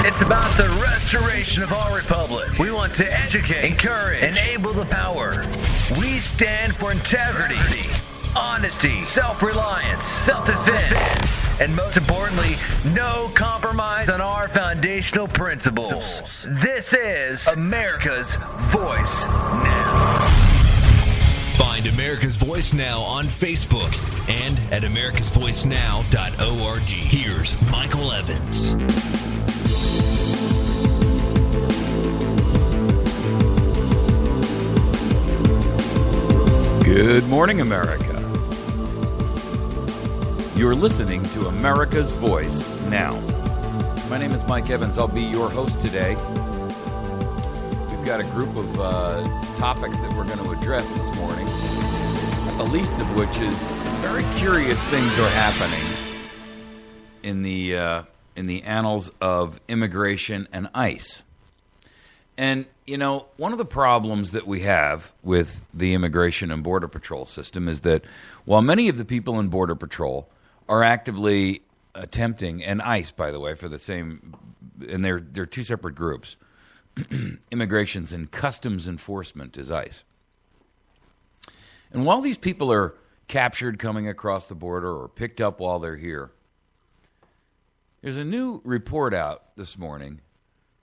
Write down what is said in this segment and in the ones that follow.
It's about the restoration of our republic. We want to educate, encourage, enable the power. We stand for integrity, honesty, self-reliance, self-defense, and most importantly, no compromise on our foundational principles. This is America's Voice Now. Find America's Voice Now on Facebook and at americasvoicenow.org. Here's Michael Evans. Good morning, America. You're listening to America's Voice Now. My name is Mike Evans. I'll be your host today. We've got a group of topics that we're going to address this morning, not the least of which is some very curious things are happening in the annals of immigration and ICE. And, you know, one of the problems that we have with the Immigration and Border Patrol system is that while many of the people in Border Patrol are actively attempting, and ICE, by the way, for the same, and they're two separate groups, Immigrations and Customs Enforcement is ICE. And while these people are captured coming across the border or picked up while they're here, there's a new report out this morning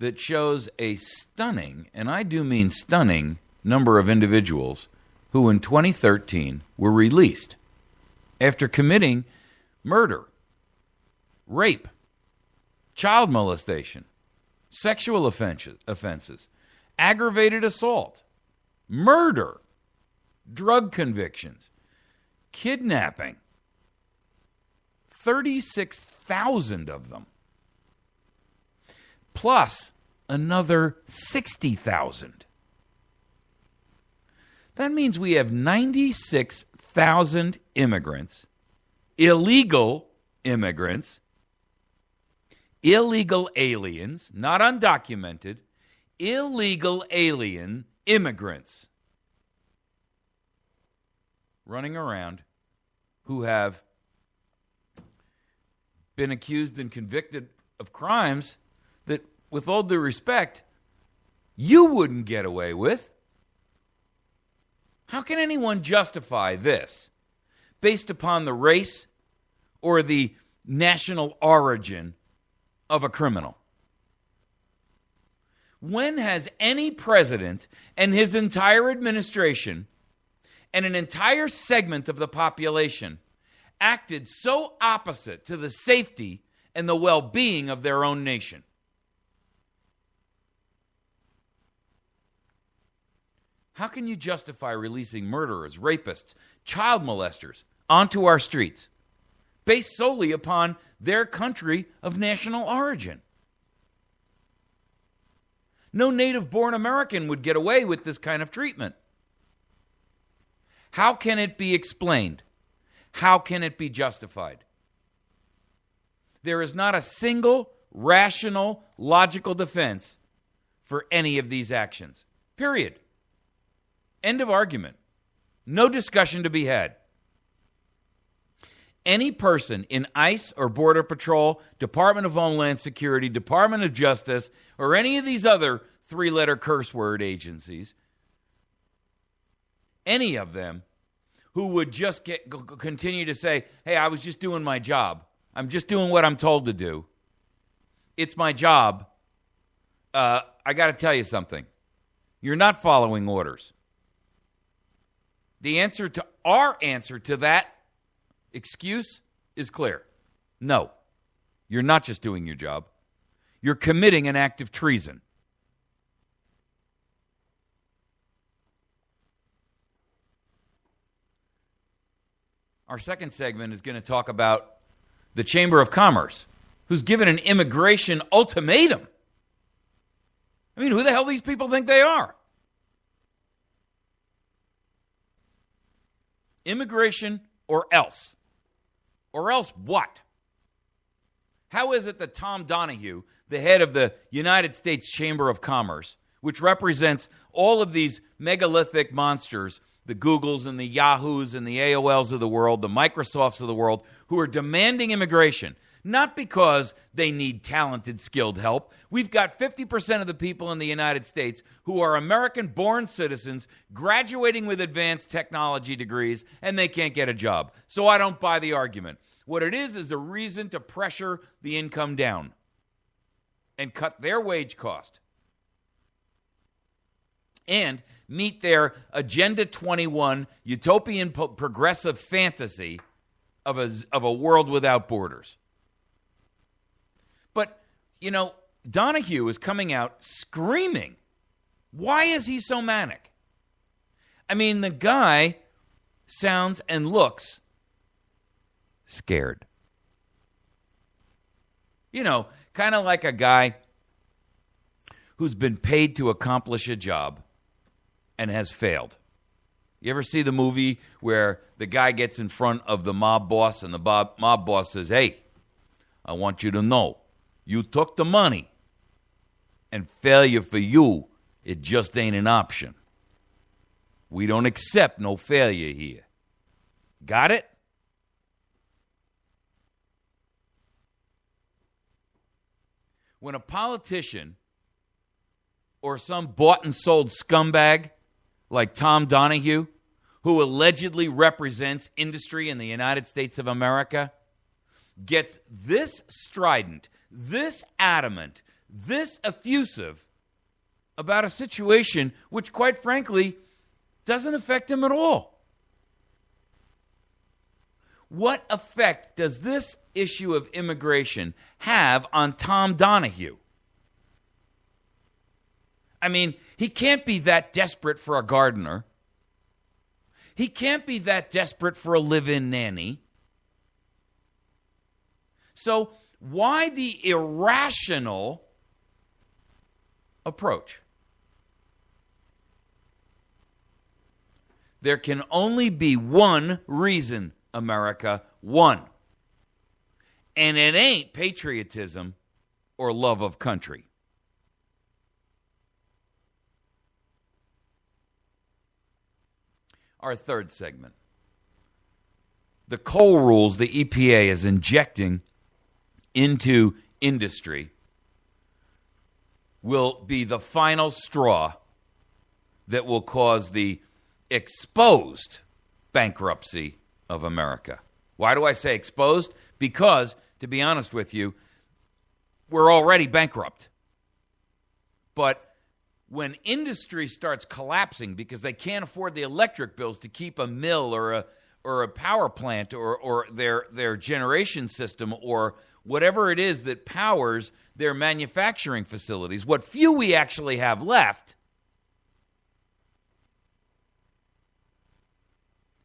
that shows a stunning, and I do mean stunning, number of individuals who in 2013 were released after committing murder, rape, child molestation, sexual offenses, aggravated assault, murder, drug convictions, kidnapping. 36,000 of them. Plus another 60,000. That means we have 96,000 immigrants, illegal immigrants, illegal aliens, not undocumented, illegal alien immigrants running around who have been accused and convicted of crimes that, with all due respect, you wouldn't get away with. How can anyone justify this based upon the race or the national origin of a criminal? When has any president and his entire administration and an entire segment of the population acted so opposite to the safety and the well-being of their own nation? How can you justify releasing murderers, rapists, child molesters onto our streets based solely upon their country of national origin? No native-born American would get away with this kind of treatment. How can it be explained? How can it be justified? There is not a single rational, logical defense for any of these actions. Period. End of argument. No discussion to be had. Any person in ICE or Border Patrol, Department of Homeland Security, Department of Justice, or any of these other three-letter curse word agencies, any of them who would just continue to say, hey, I was just doing my job. I'm just doing what I'm told to do. It's my job. I got to tell you something. You're not following orders. Our answer to that excuse is clear. No, you're not just doing your job. You're committing an act of treason. Our second segment is going to talk about the Chamber of Commerce, who's given an immigration ultimatum. I mean, who the hell these people think they are? Immigration or else? Or else what? How is it that Tom Donahue, the head of the United States Chamber of Commerce, which represents all of these megalithic monsters the Googles and the Yahoos and the AOLs of the world, the Microsofts of the world, who are demanding immigration, not because they need talented, skilled help. We've got 50% of the people in the United States who are American-born citizens graduating with advanced technology degrees, and they can't get a job. So I don't buy the argument. What it is a reason to pressure the income down and cut their wage cost and meet their Agenda 21 utopian progressive fantasy of a world without borders. But, you know, Donahue is coming out screaming. Why is he so manic? I mean, the guy sounds and looks scared. You know, kind of like a guy who's been paid to accomplish a job and has failed. You ever see the movie where the guy gets in front of the mob boss and the mob boss says, "Hey, I want you to know, you took the money, and failure for you, it just ain't an option. We don't accept no failure here. Got it?" When a politician or some bought and sold scumbag like Tom Donahue, who allegedly represents industry in the United States of America, gets this strident, this adamant, this effusive about a situation which, quite frankly, doesn't affect him at all. What effect does this issue of immigration have on Tom Donahue? I mean, he can't be that desperate for a gardener. He can't be that desperate for a live-in nanny. So why the irrational approach? There can only be one reason, America, one. And it ain't patriotism or love of country. Our third segment. The coal rules the EPA is injecting into industry will be the final straw that will cause the exposed bankruptcy of America. Why do I say exposed? Because, to be honest with you, we're already bankrupt. But when industry starts collapsing because they can't afford the electric bills to keep a mill or a power plant or their generation system or whatever it is that powers their manufacturing facilities, what few we actually have left,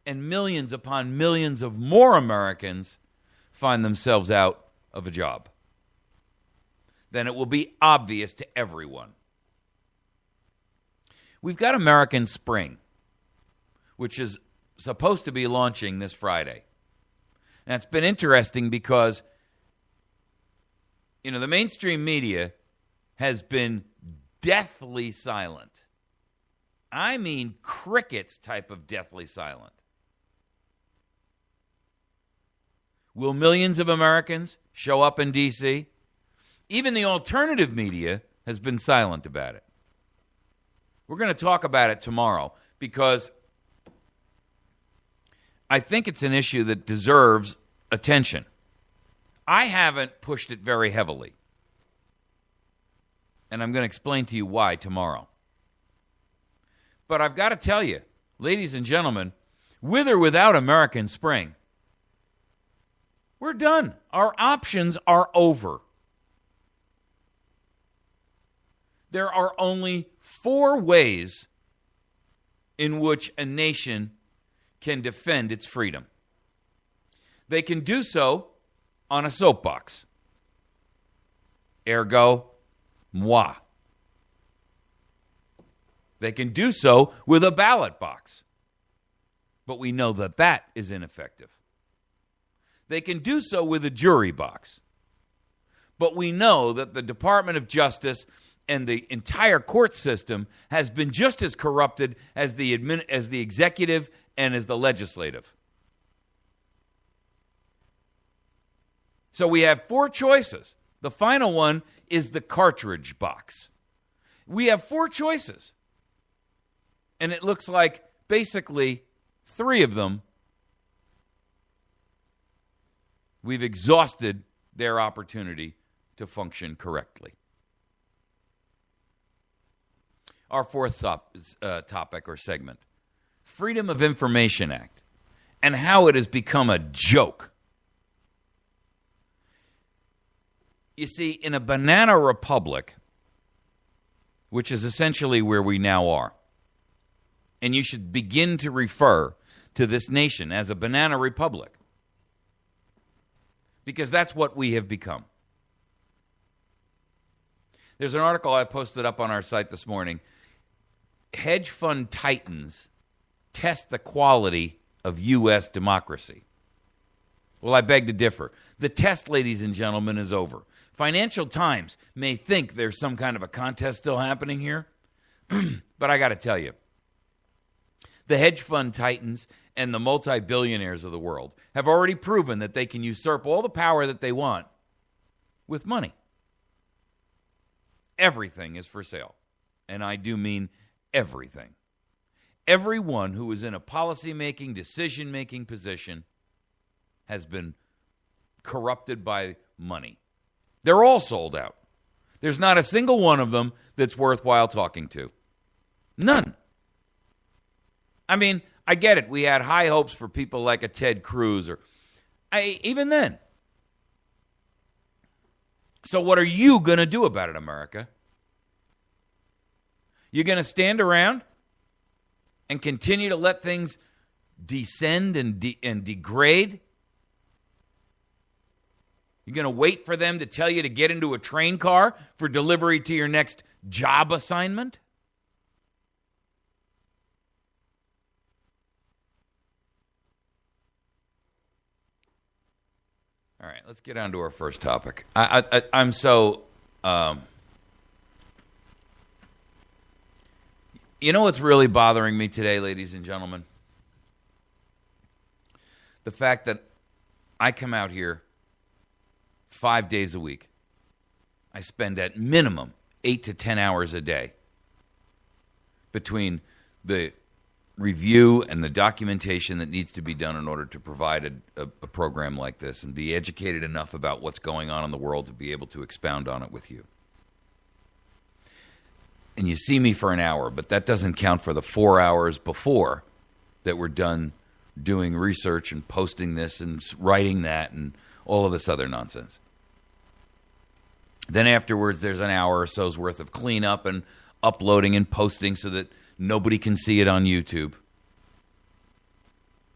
and millions upon millions of more Americans find themselves out of a job, then it will be obvious to everyone. We've got American Spring, which is supposed to be launching this Friday. And it's been interesting because, you know, the mainstream media has been deathly silent. I mean crickets type of deathly silent. Will millions of Americans show up in D.C.? Even the alternative media has been silent about it. We're going to talk about it tomorrow because I think it's an issue that deserves attention. I haven't pushed it very heavily, and I'm going to explain to you why tomorrow. But I've got to tell you, ladies and gentlemen, with or without American Spring, we're done. Our options are over. There are only 4 ways in which a nation can defend its freedom. They can do so on a soapbox. Ergo, moi. They can do so with a ballot box. But we know that that is ineffective. They can do so with a jury box. But we know that the Department of Justice and the entire court system has been just as corrupted as the executive and as the legislative. So we have 4 choices. The final one is the cartridge box. We have 4 choices. And it looks like basically 3 of them, we've exhausted their opportunity to function correctly. Our 4th topic or segment, Freedom of Information Act, and how it has become a joke. You see, in a banana republic, which is essentially where we now are, and you should begin to refer to this nation as a banana republic, because that's what we have become. There's an article I posted up on our site this morning. Hedge fund titans test the quality of U.S. democracy. Well, I beg to differ. The test, ladies and gentlemen, is over. Financial Times may think there's some kind of a contest still happening here, but I got to tell you, the hedge fund titans and the multi-billionaires of the world have already proven that they can usurp all the power that they want with money. Everything is for sale, and I do mean everything. Everyone who is in a policy-making, decision-making position has been corrupted by money. They're all sold out. There's not a single one of them that's worthwhile talking to. None. I mean, I get it. We had high hopes for people like a Ted Cruz even then. So what are you going to do about it, America? You're going to stand around and continue to let things descend and degrade? You're going to wait for them to tell you to get into a train car for delivery to your next job assignment? All right, let's get on to our first topic. I'm so... you know what's really bothering me today, ladies and gentlemen? The fact that I come out here 5 days a week. I spend at minimum 8 to 10 hours a day between the review and the documentation that needs to be done in order to provide a program like this and be educated enough about what's going on in the world to be able to expound on it with you. And you see me for an hour, but that doesn't count for the 4 hours before that we're done doing research and posting this and writing that and all of this other nonsense. Then afterwards, there's an hour or so's worth of cleanup and uploading and posting so that nobody can see it on YouTube.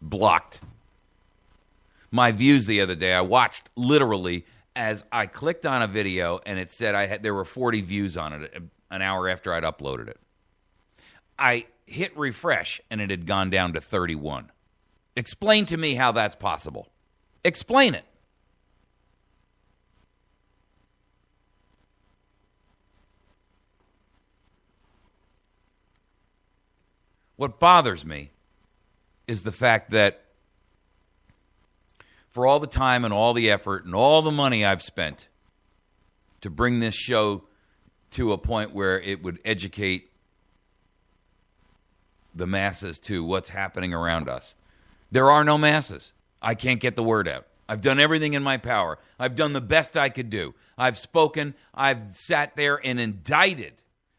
Blocked. My views the other day, I watched literally as I clicked on a video and it said there were 40 views on it an hour after I'd uploaded it. I hit refresh and it had gone down to 31. Explain to me how that's possible. Explain it. What bothers me is the fact that for all the time and all the effort and all the money I've spent to bring this show to a point where it would educate the masses to what's happening around us, there are no masses. I can't get the word out. I've done everything in my power. I've done the best I could do. I've spoken. I've sat there and indicted.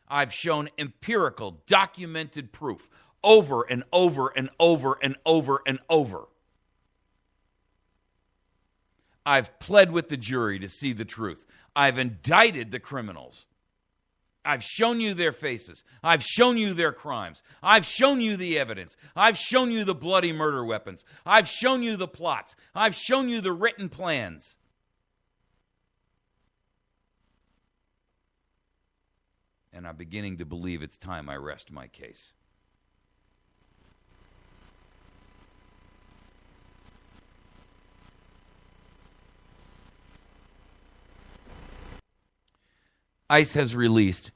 I've shown empirical, documented proof over and over and over and over and over. I've pled with the jury to see the truth. I've indicted the criminals. I've shown you their faces. I've shown you their crimes. I've shown you the evidence. I've shown you the bloody murder weapons. I've shown you the plots. I've shown you the written plans. And I'm beginning to believe it's time I rest my case. ICE has released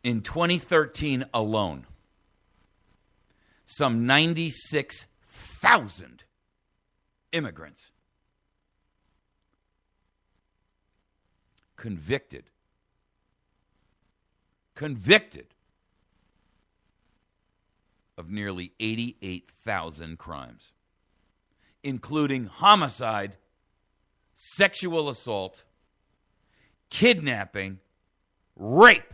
In 2013 alone, some 96,000 immigrants convicted of nearly 88,000 crimes, including homicide, sexual assault, kidnapping, rape.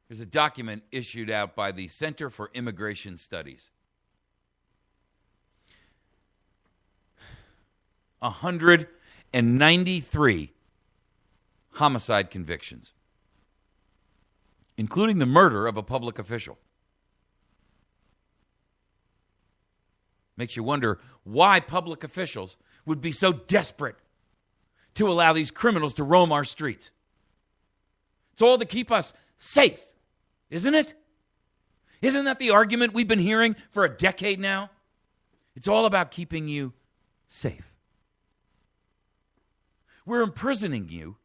There's a document issued out by the Center for Immigration Studies. 193 homicide convictions, including the murder of a public official. Makes you wonder why public officials would be so desperate to allow these criminals to roam our streets. It's all to keep us safe, isn't it? Isn't that the argument we've been hearing for a decade now? It's all about keeping you safe. We're imprisoning you.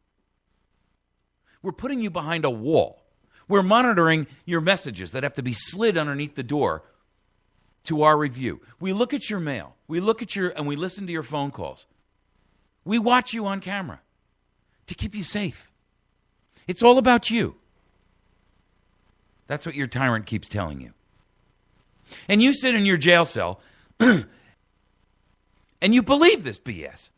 We're putting you behind a wall. We're monitoring your messages that have to be slid underneath the door to our review. We look at your mail. We look at and we listen to your phone calls. We watch you on camera to keep you safe. It's all about you. That's what your tyrant keeps telling you. And you sit in your jail cell and you believe this BS.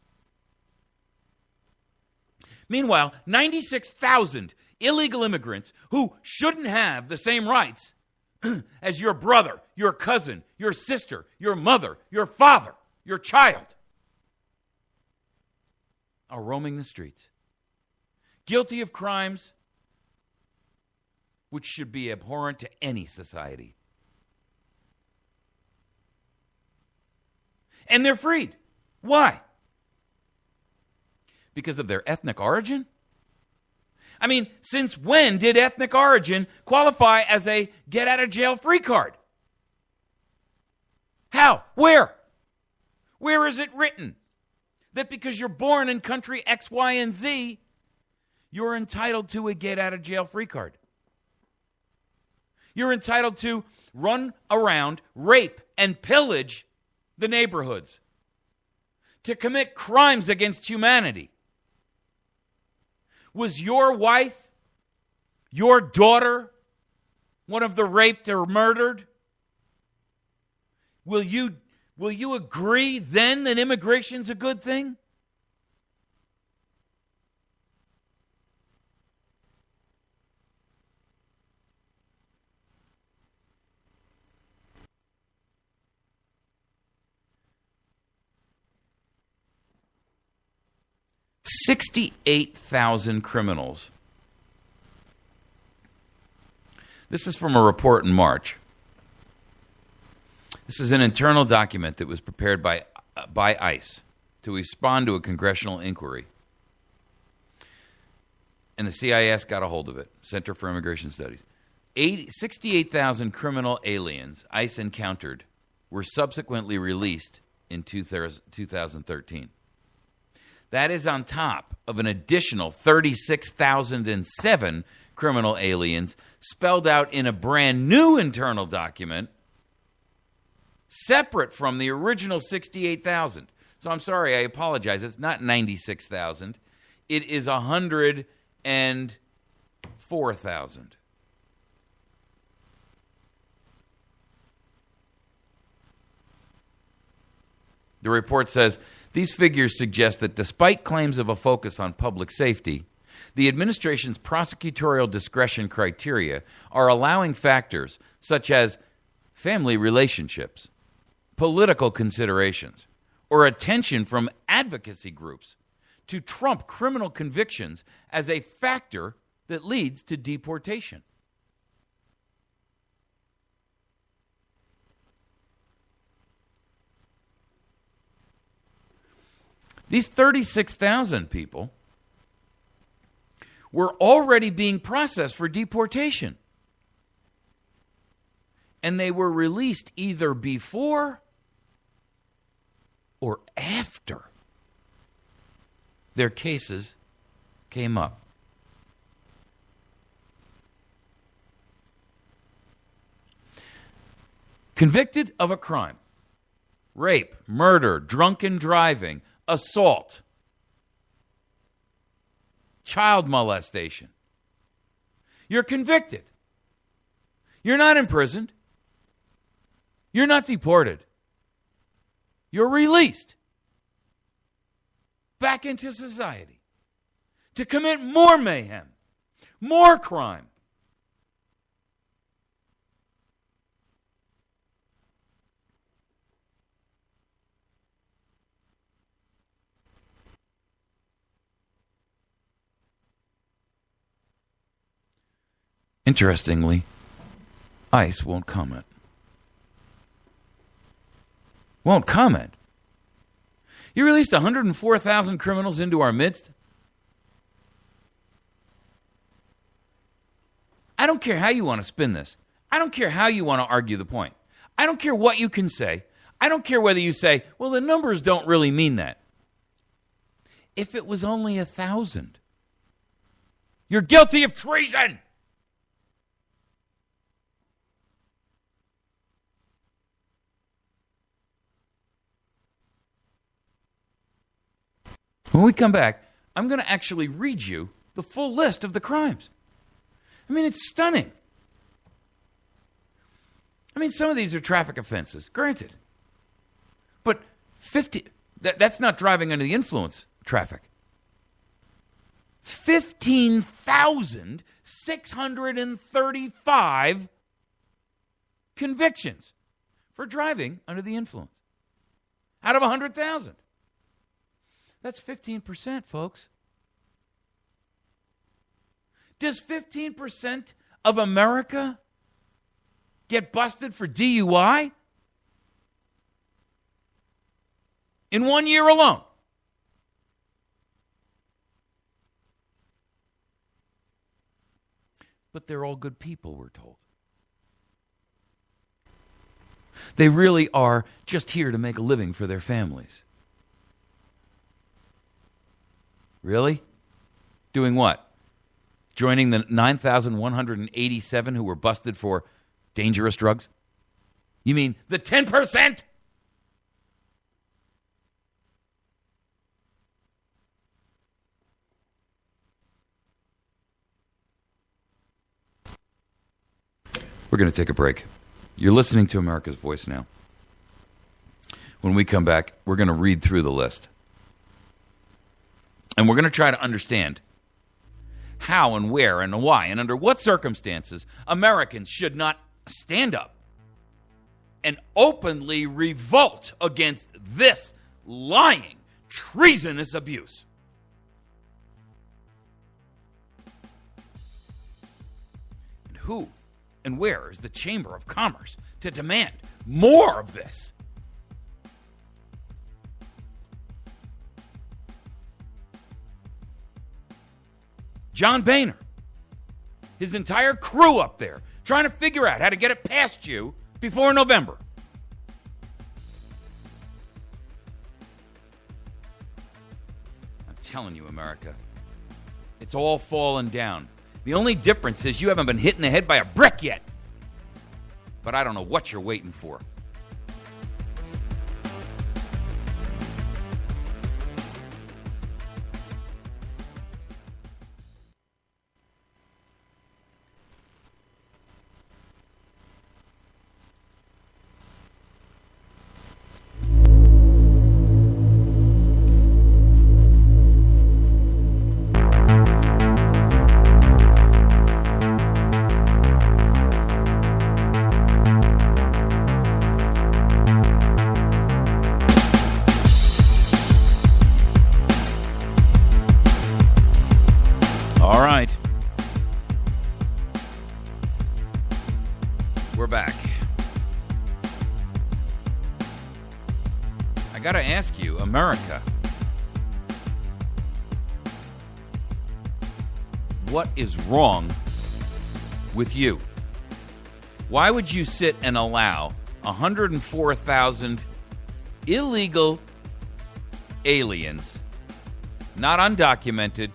Meanwhile, 96,000 illegal immigrants who shouldn't have the same rights as your brother, your cousin, your sister, your mother, your father, your child are roaming the streets, guilty of crimes which should be abhorrent to any society. And they're freed. Why? Because of their ethnic origin? I mean, since when did ethnic origin qualify as a get-out-of-jail-free card? How? Where? Where is it written that because you're born in country X, Y, and Z, you're entitled to a get-out-of-jail-free card? You're entitled to run around, rape, and pillage the neighborhoods, to commit crimes against humanity. Was your wife, your daughter, one of the raped or murdered? Will you agree then that immigration's a good thing? $68,000 criminals. This is from a report in March. This is an internal document that was prepared by ICE to respond to a congressional inquiry. And the CIS got a hold of it, Center for Immigration Studies. 68,000 criminal aliens ICE encountered were subsequently released in 2013. That is on top of an additional 36,007 criminal aliens spelled out in a brand new internal document separate from the original 68,000. So I'm sorry, I apologize. It's not 96,000. It is 104,000. The report says, these figures suggest that despite claims of a focus on public safety, the administration's prosecutorial discretion criteria are allowing factors such as family relationships, political considerations, or attention from advocacy groups to trump criminal convictions as a factor that leads to deportation. These 36,000 people were already being processed for deportation. And they were released either before or after their cases came up. Convicted of a crime, rape, murder, drunken driving, assault, child molestation. You're convicted. You're not imprisoned. You're not deported. You're released back into society to commit more mayhem, more crime. Interestingly, ICE won't comment. Won't comment. You released 104,000 criminals into our midst? I don't care how you want to spin this. I don't care how you want to argue the point. I don't care what you can say. I don't care whether you say, well, the numbers don't really mean that. If it was only 1,000, you're guilty of treason. When we come back, I'm going to actually read you the full list of the crimes. I mean, it's stunning. I mean, some of these are traffic offenses, granted. But 50, that's not driving under the influence traffic. 15,635 convictions for driving under the influence out of 100,000. That's 15%, folks. Does 15% of America get busted for DUI in 1 year alone? But they're all good people, we're told. They really are just here to make a living for their families. Really? Doing what? Joining the 9,187 who were busted for dangerous drugs? You mean the 10%? We're going to take a break. You're listening to America's Voice now. When we come back, we're going to read through the list. And we're going to try to understand how and where and why and under what circumstances Americans should not stand up and openly revolt against this lying, treasonous abuse. And who and where is the Chamber of Commerce to demand more of this? John Boehner, his entire crew up there, trying to figure out how to get it past you before November. I'm telling you, America, it's all fallen down. The only difference is you haven't been hit in the head by a brick yet. But I don't know what you're waiting for. We're back. I gotta ask you, America, what is wrong with you? Why would you sit and allow 104,000 illegal aliens, not undocumented,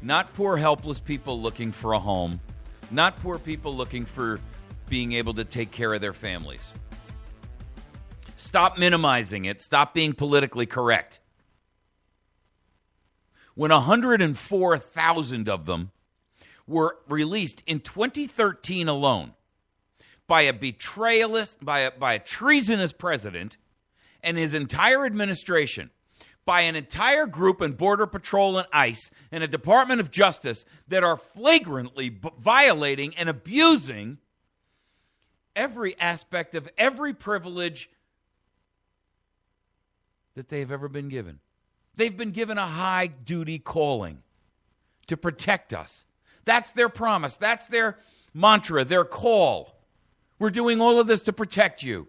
Not poor, helpless people looking for a home. Not poor people looking for being able to take care of their families. Stop minimizing it. Stop being politically correct. When 104,000 of them were released in 2013 alone by a betrayalist, by a treasonous president and his entire administration, by an entire group in Border Patrol and ICE and a Department of Justice that are flagrantly violating and abusing every aspect of every privilege that they have ever been given. They've been given a high-duty calling to protect us. That's their promise. That's their mantra, their call. We're doing all of this to protect you.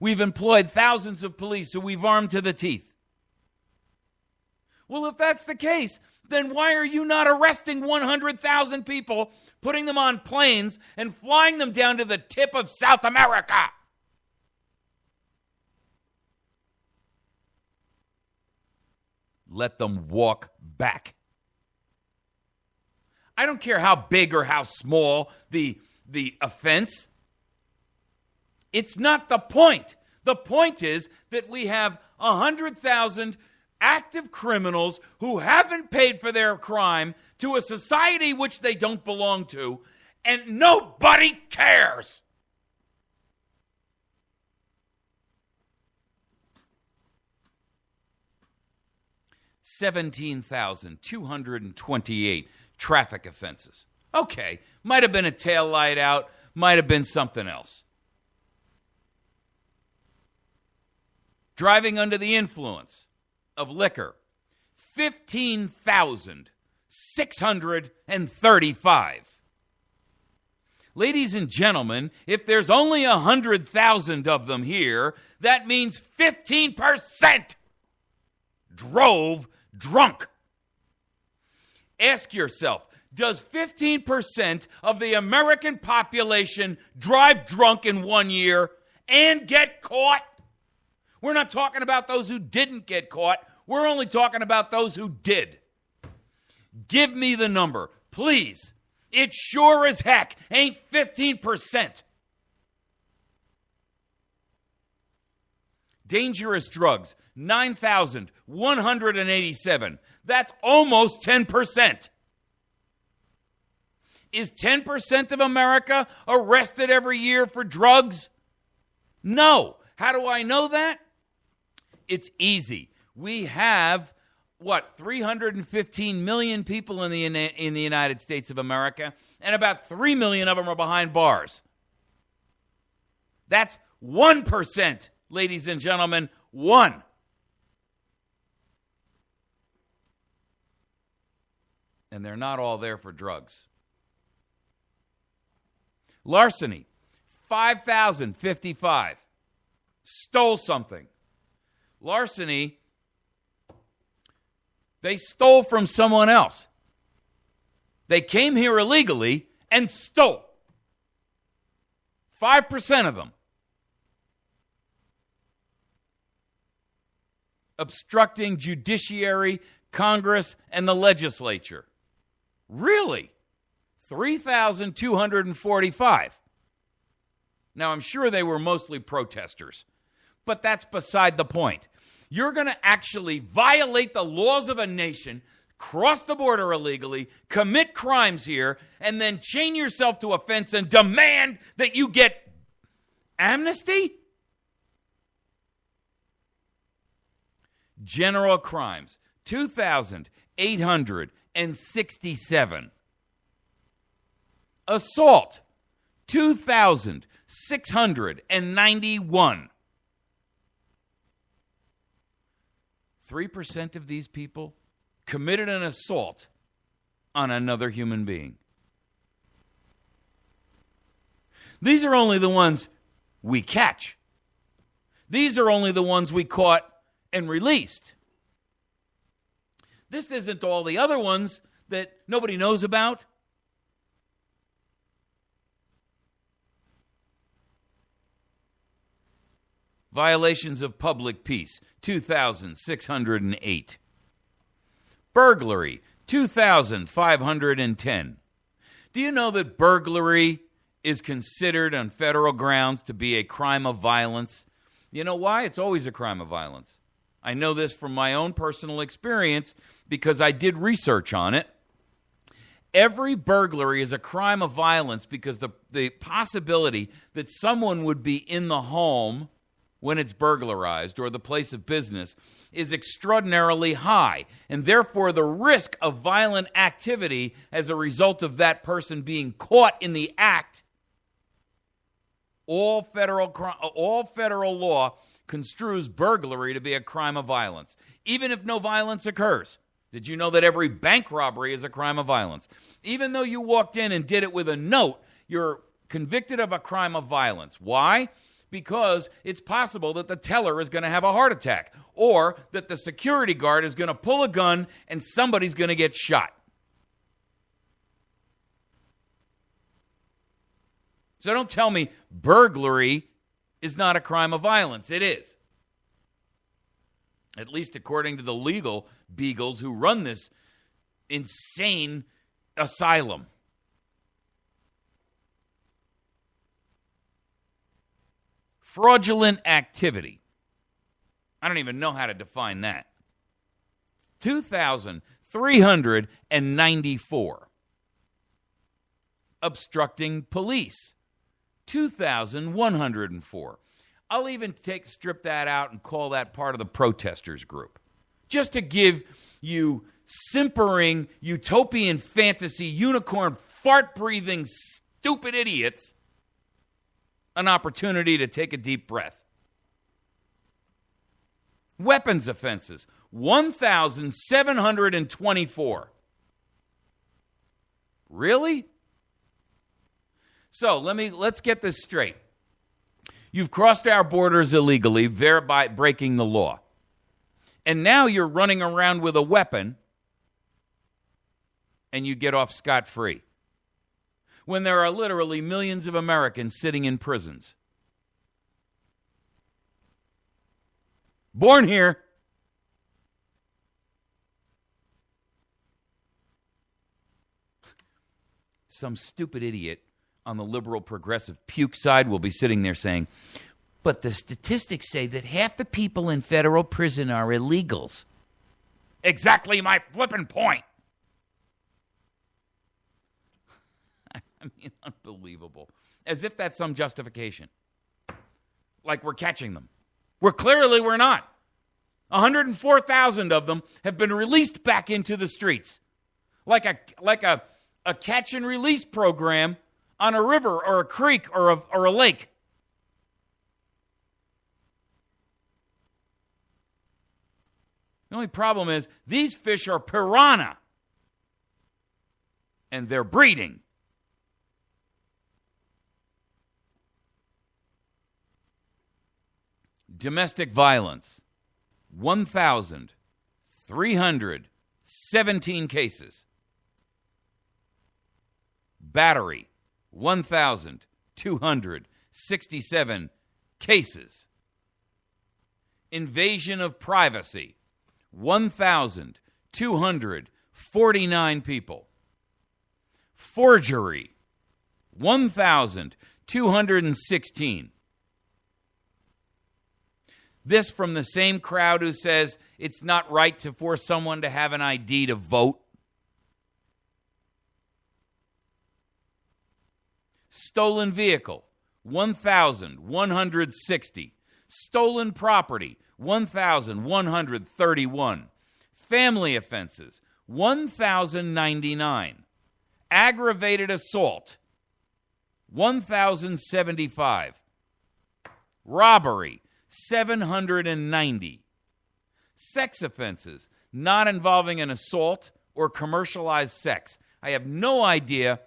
We've employed thousands of police who we've armed to the teeth. Well, if that's the case, then why are you not arresting 100,000 people, putting them on planes, and flying them down to the tip of South America? Let them walk back. I don't care how big or how small the offense. It's not the point. The point is that we have 100,000 active criminals who haven't paid for their crime to a society which they don't belong to, and nobody cares. $17,228 traffic offenses. Okay, might have been a taillight out, might have been something else. Driving under the influence of liquor, 15,635. Ladies and gentlemen, if there's only 100,000 of them here, that means 15% drove drunk. Ask yourself, does 15% of the American population drive drunk in 1 year and get caught? We're not talking about those who didn't get caught. We're only talking about those who did. Give me the number, please. It sure as heck ain't 15%. Dangerous drugs, 9,187. That's almost 10%. Is 10% of America arrested every year for drugs? No. How do I know that? It's easy. We have, 315 million people in the United States of America, and about 3 million of them are behind bars. That's 1%, ladies and gentlemen, 1. And they're not all there for drugs. Larceny, 5,055. Stole something. Larceny, they stole from someone else. They came here illegally and stole. 5% of them. Obstructing judiciary, Congress, and the legislature. Really? 3,245. Now, I'm sure they were mostly protesters, but that's beside the point. You're going to actually violate the laws of a nation, cross the border illegally, commit crimes here, and then chain yourself to a fence and demand that you get amnesty? General crimes, 2,867. Assault, 2,691. 3% of these people committed an assault on another human being. These are only the ones we catch. These are only the ones we caught and released. This isn't all the other ones that nobody knows about. Violations of public peace, 2,608. Burglary, 2,510. Do you know that burglary is considered on federal grounds to be a crime of violence? You know why? It's always a crime of violence. I know this from my own personal experience because I did research on it. Every burglary is a crime of violence because the possibility that someone would be in the home when it's burglarized or the place of business is extraordinarily high. And therefore, the risk of violent activity as a result of that person being caught in the act, all federal law construes burglary to be a crime of violence, even if no violence occurs. Did you know that every bank robbery is a crime of violence? Even though you walked in and did it with a note, you're convicted of a crime of violence. Why? Because it's possible that the teller is going to have a heart attack or that the security guard is going to pull a gun and somebody's going to get shot. So don't tell me burglary is not a crime of violence. It is. At least according to the legal beagles who run this insane asylum. Fraudulent activity. I don't even know how to define that. 2,394. Obstructing police. 2,104. I'll even strip that out and call that part of the protesters group. Just to give you simpering, utopian fantasy, unicorn, fart-breathing, stupid idiots an opportunity to take a deep breath. Weapons offenses, 1,724. Really? So let's get this straight. You've crossed our borders illegally, thereby breaking the law. And now you're running around with a weapon and you get off scot-free. When there are literally millions of Americans sitting in prisons. Born here. Some stupid idiot on the liberal progressive puke side will be sitting there saying, but the statistics say that half the people in federal prison are illegals. Exactly my flippin' point. I mean, unbelievable. As if that's some justification. Like we're catching them. We're not. 104,000 of them have been released back into the streets. Like a catch and release program on a river or a creek or a lake. The only problem is these fish are piranha. And they're breeding. Domestic violence, 1,317 cases. Battery, 1,267 cases. Invasion of privacy, 1,249 people. Forgery, 1,216. This from the same crowd who says it's not right to force someone to have an ID to vote. Stolen vehicle, 1,160. Stolen property, 1,131. Family offenses, 1,099. Aggravated assault, 1,075. Robbery, 790. Sex offenses not involving an assault or commercialized sex. I have no idea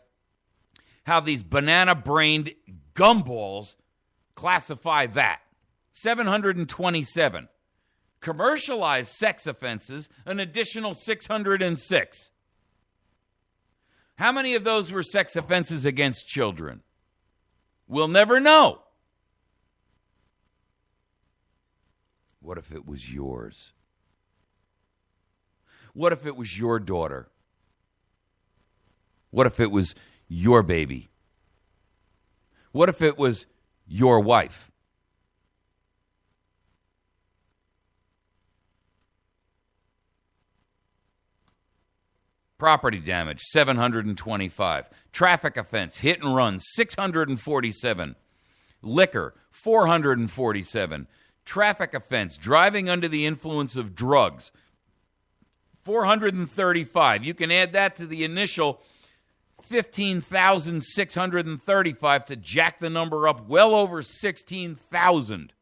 how these banana-brained gumballs classify that. 727. Commercialized sex offenses, an additional 606. How many of those were sex offenses against children? We'll never know. What if it was yours? What if it was your daughter? What if it was your baby? What if it was your wife? Property damage, 725. Traffic offense, hit and run, 647. Liquor, 447. Traffic offense, driving under the influence of drugs, 435. You can add that to the initial 15,635 to jack the number up well over 16,000.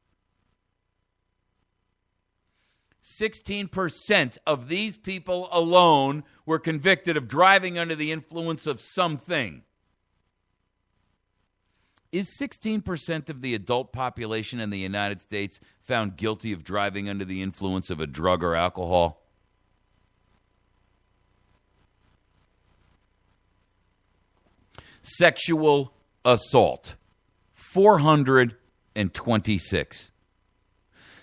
16% of these people alone were convicted of driving under the influence of something. Is 16% of the adult population in the United States found guilty of driving under the influence of a drug or alcohol? Sexual assault, 426.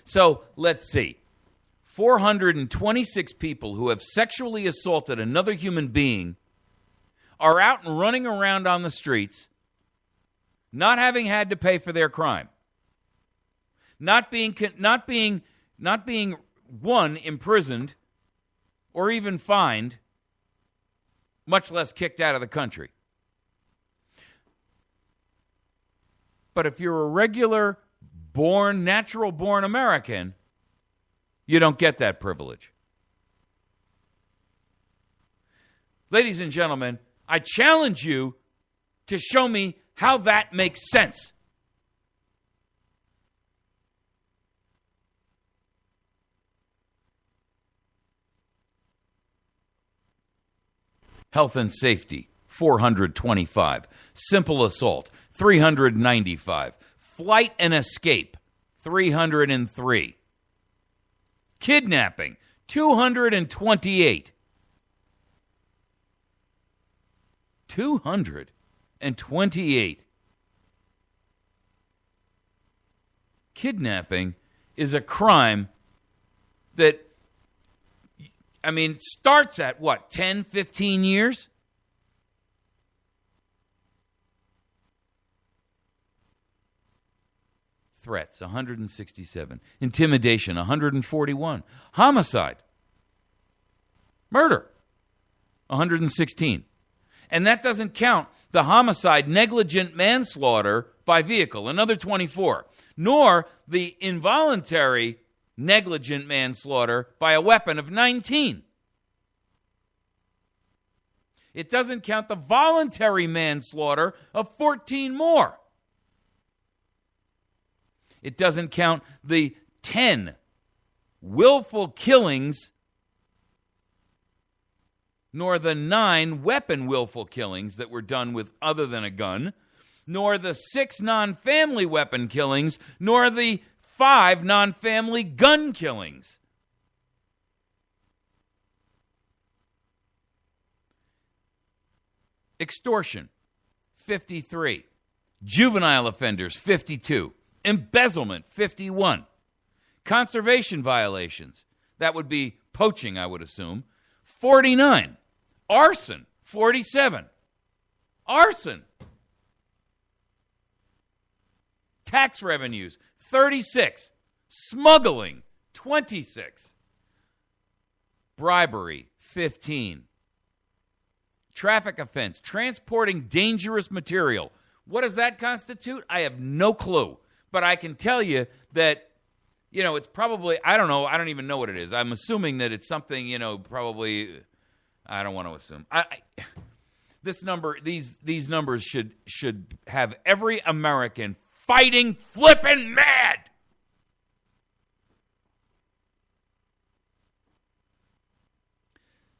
So let's see. 426 people who have sexually assaulted another human being are out and running around on the streets, not having had to pay for their crime, not being one, imprisoned or even fined, much less kicked out of the country. But if you're a regular natural born American, you don't get that privilege. Ladies and gentlemen, I challenge you to show me how that makes sense. Health and safety, 425. Simple assault, 395. Flight and escape, 303. Kidnapping, 228. 228. Kidnapping is a crime that, starts at what, 10, 15 years? Threats, 167. Intimidation, 141. Homicide. Murder, 116. And that doesn't count the homicide, negligent manslaughter by vehicle, another 24. Nor the involuntary negligent manslaughter by a weapon of 19. It doesn't count the voluntary manslaughter of 14 more. It doesn't count the 10 willful killings, nor the 9 weapon willful killings that were done with other than a gun, nor the 6 non-family weapon killings, nor the 5 non-family gun killings. Extortion, 53. Juvenile offenders, 52. Embezzlement, 51. Conservation violations, that would be poaching, I would assume, 49. Arson, 47. Arson. Tax revenues, 36. Smuggling, 26. Bribery, 15. Traffic offense, transporting dangerous material. What does that constitute? I have no clue. But I can tell you that, it's probably, I don't know, I don't even know what it is. I'm assuming that it's something, probably, I don't want to assume. This number, these numbers should have every American fighting, flipping mad.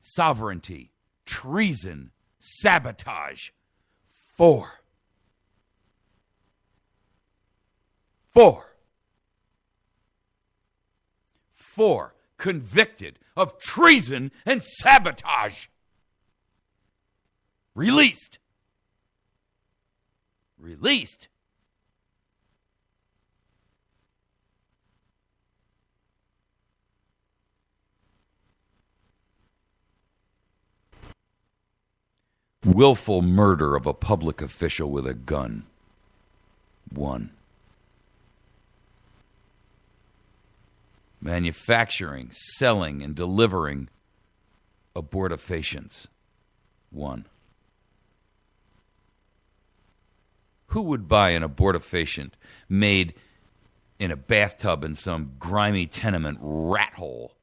Sovereignty, treason, sabotage, 4. 4 convicted of treason and sabotage. Released. willful murder of a public official with a gun. 1. Manufacturing, selling, and delivering abortifacients. 1. Who would buy an abortifacient made in a bathtub in some grimy tenement rat hole?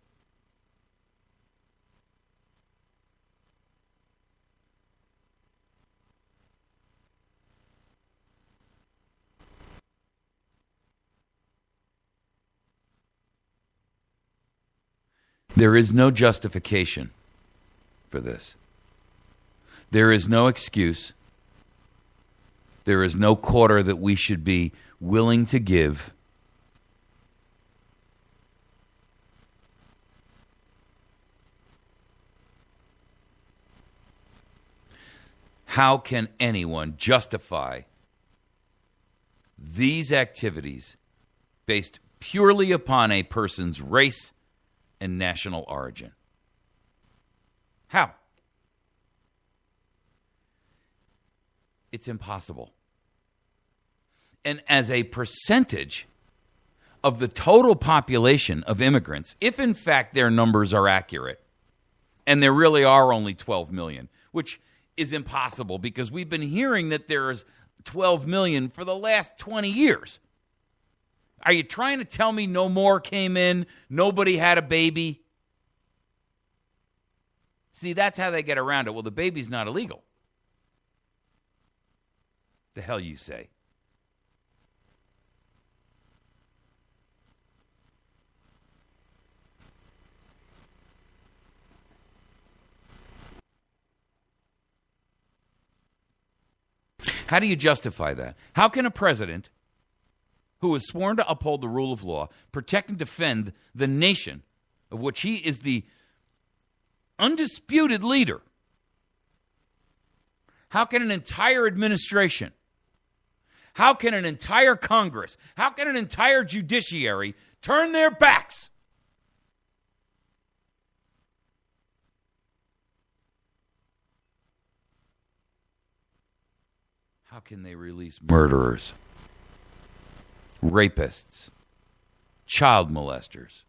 There is no justification for this. There is no excuse. There is no quarter that we should be willing to give. How can anyone justify these activities based purely upon a person's race and national origin? How? It's impossible. And as a percentage of the total population of immigrants, if in fact their numbers are accurate, and there really are only 12 million, which is impossible because we've been hearing that there's 12 million for the last 20 years. Are you trying to tell me no more came in, nobody had a baby? See, that's how they get around it. Well, the baby's not illegal. The hell you say? How do you justify that? How can a president who is sworn to uphold the rule of law, protect and defend the nation of which he is the undisputed leader, how can an entire administration, how can an entire Congress, how can an entire judiciary turn their backs How can they release murderers, rapists, child molesters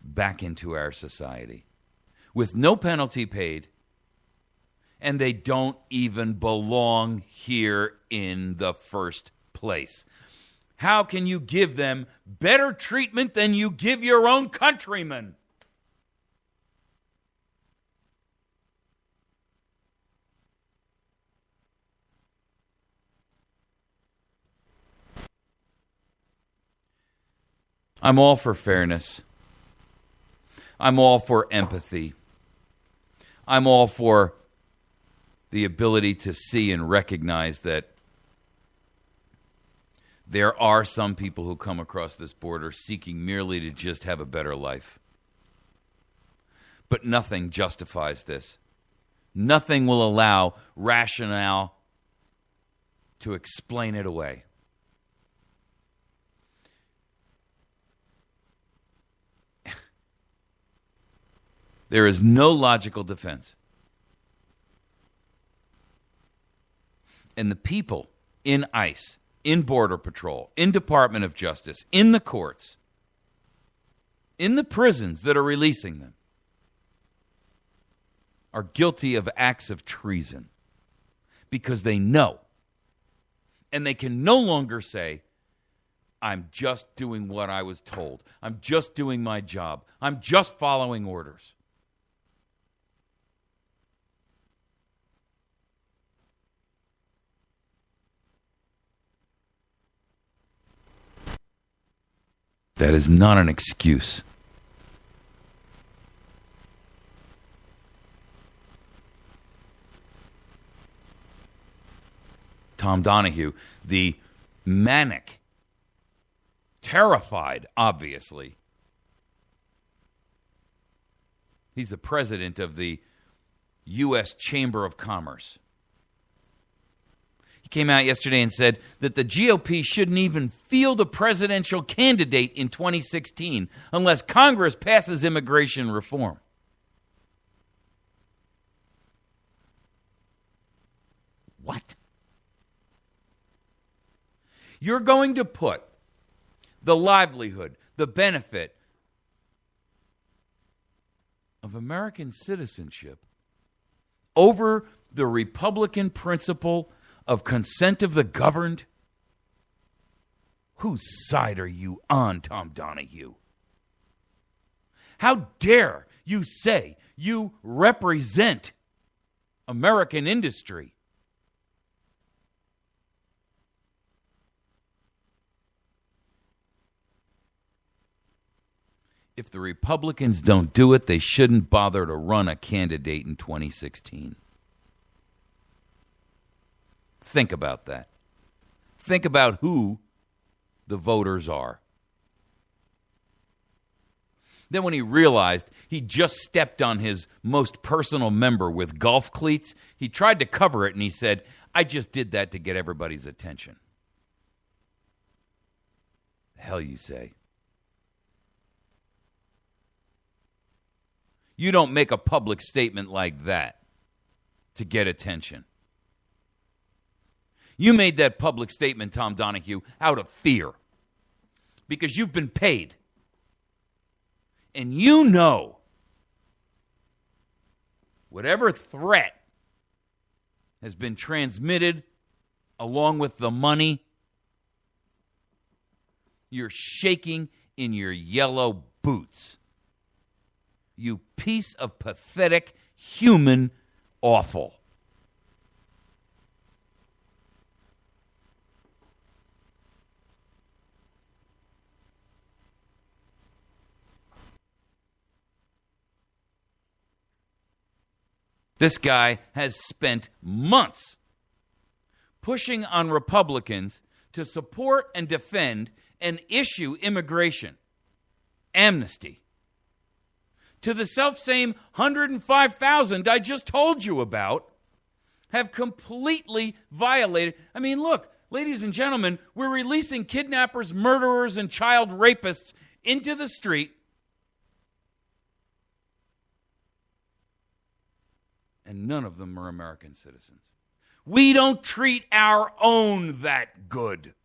back into our society with no penalty paid, and they don't even belong here in the first place? How can you give them better treatment than you give your own countrymen? I'm all for fairness. I'm all for empathy. I'm all for the ability to see and recognize that there are some people who come across this border seeking merely to just have a better life. But nothing justifies this. Nothing will allow rationale to explain it away. There is no logical defense. And the people in ICE, in Border Patrol, in Department of Justice, in the courts, in the prisons that are releasing them, are guilty of acts of treason because they know. And they can no longer say, I'm just doing what I was told. I'm just doing my job. I'm just following orders. That is not an excuse. Tom Donahue, the manic, terrified, obviously. He's the president of the U.S. Chamber of Commerce. He came out yesterday and said that the GOP shouldn't even field a presidential candidate in 2016 unless Congress passes immigration reform. What? You're going to put the livelihood, the benefit of American citizenship over the Republican principle of consent of the governed? Whose side are you on, Tom Donahue? How dare you say you represent American industry? If the Republicans don't do it, they shouldn't bother to run a candidate in 2016. Think about that. Think about who the voters are. Then when he realized he just stepped on his most personal member with golf cleats, he tried to cover it and he said, I just did that to get everybody's attention. The hell you say? You don't make a public statement like that to get attention. You made that public statement, Tom Donahue, out of fear because you've been paid. And you know whatever threat has been transmitted along with the money, you're shaking in your yellow boots. You piece of pathetic human offal. This guy has spent months pushing on Republicans to support and defend and issue immigration, amnesty, to the self-same 105,000 I just told you about have completely violated. I mean, look, ladies and gentlemen, we're releasing kidnappers, murderers, and child rapists into the street. And none of them are American citizens. We don't treat our own that good.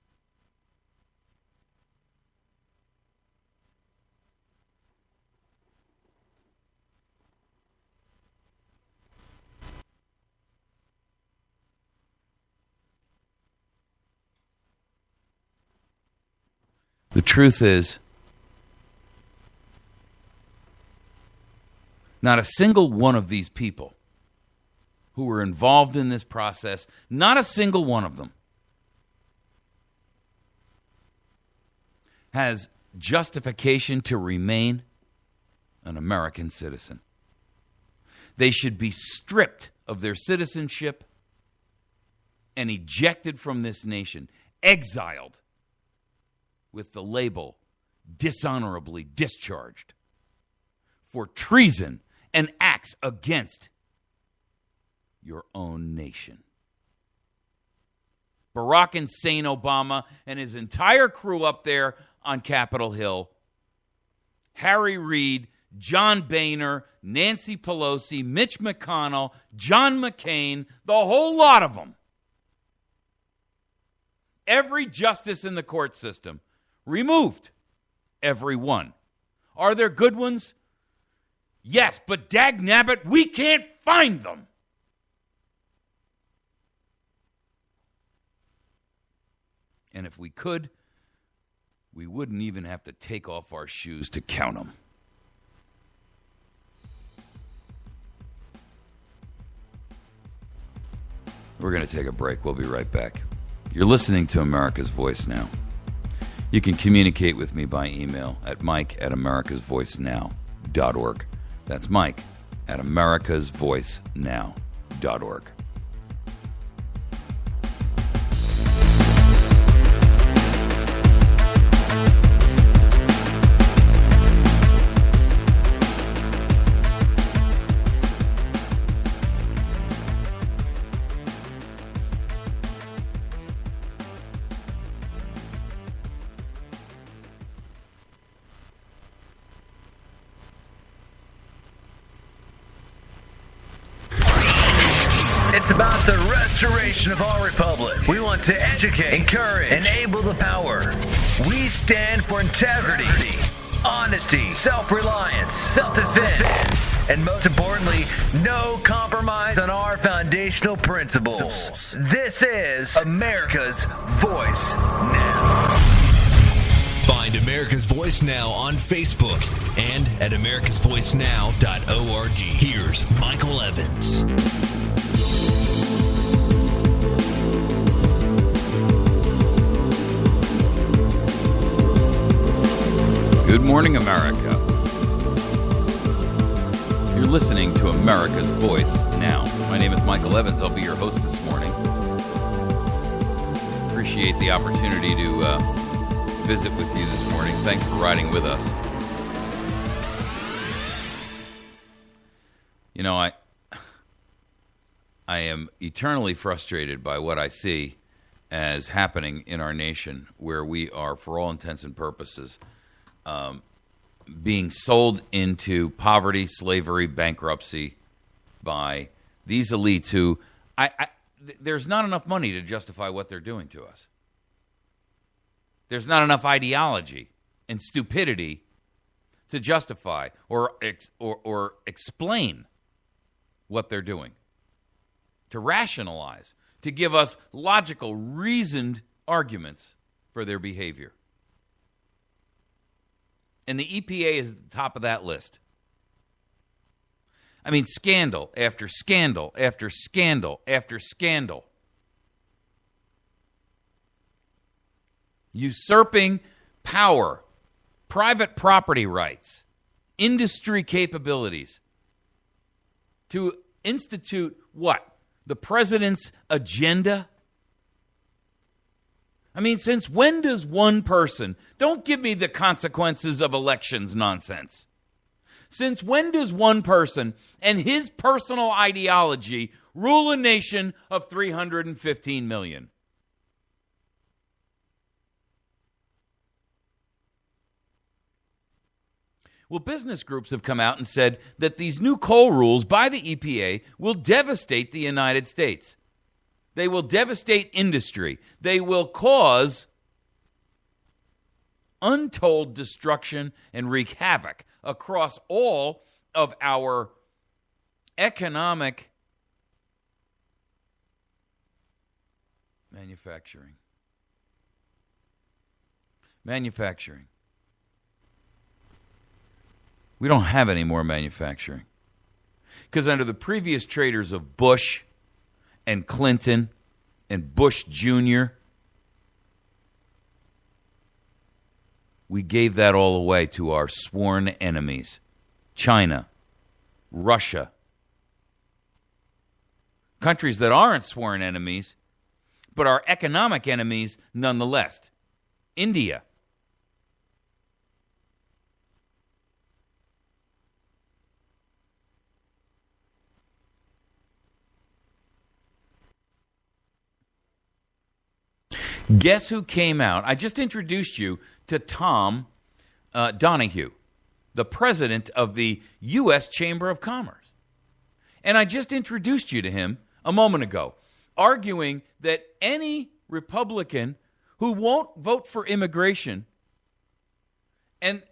The truth is, not a single one of these people who were involved in this process, not a single one of them has justification to remain an American citizen. They should be stripped of their citizenship and ejected from this nation, exiled with the label dishonorably discharged for treason and acts against your own nation. Barack Hussein Obama and his entire crew up there on Capitol Hill, Harry Reid, John Boehner, Nancy Pelosi, Mitch McConnell, John McCain, the whole lot of them. Every justice in the court system removed. Every one. Are there good ones? Yes, but dagnabbit, we can't find them. And if we could, we wouldn't even have to take off our shoes to count them. We're going to take a break. We'll be right back. You're listening to America's Voice Now. You can communicate with me by email at mike@americasvoicenow.org. That's mike@americasvoicenow.org. It's about the restoration of our republic. We want to educate, encourage, enable the power. We stand for integrity, honesty, self-reliance, self-defense, and most importantly, no compromise on our foundational principles. This is America's Voice Now. Find America's Voice Now on Facebook and at americasvoicenow.org. Here's Michael Evans. Good morning, America. You're listening to America's Voice Now. My name is Michael Evans. I'll be your host this morning. Appreciate the opportunity to visit with you this morning. Thanks for riding with us. You know, I am eternally frustrated by what I see as happening in our nation, where we are, for all intents and purposes, being sold into poverty, slavery, bankruptcy by these elites who there's not enough money to justify what they're doing to us. There's not enough ideology and stupidity to justify or explain what they're doing, to rationalize, to give us logical, reasoned arguments for their behavior. And the EPA is at the top of that list. I mean, scandal after scandal after scandal after scandal. Usurping power, private property rights, industry capabilities to institute what? The president's agenda? I mean, since when does one person, don't give me the consequences of elections nonsense. Since when does one person and his personal ideology rule a nation of 315 million? Well, business groups have come out and said that these new coal rules by the EPA will devastate the United States. They will devastate industry. They will cause untold destruction and wreak havoc across all of our economic manufacturing. We don't have any more manufacturing. Because under the previous traders of Bush and Clinton and Bush Jr., we gave that all away to our sworn enemies. China, Russia. Countries that aren't sworn enemies, but are economic enemies nonetheless. India. Guess who came out? I just introduced you to Tom Donahue, the president of the U.S. Chamber of Commerce. And I just introduced you to him a moment ago, arguing that any Republican who won't vote for immigration, and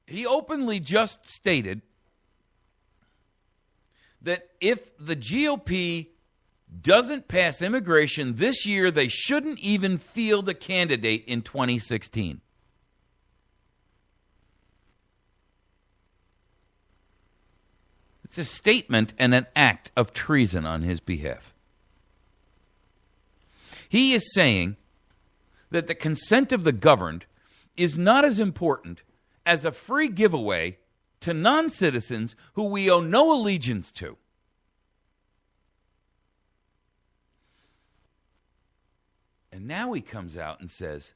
he openly just stated that if the GOP doesn't pass immigration this year, they shouldn't even field a candidate in 2016. It's a statement and an act of treason on his behalf. He is saying that the consent of the governed is not as important as a free giveaway to non-citizens who we owe no allegiance to. And now he comes out and says,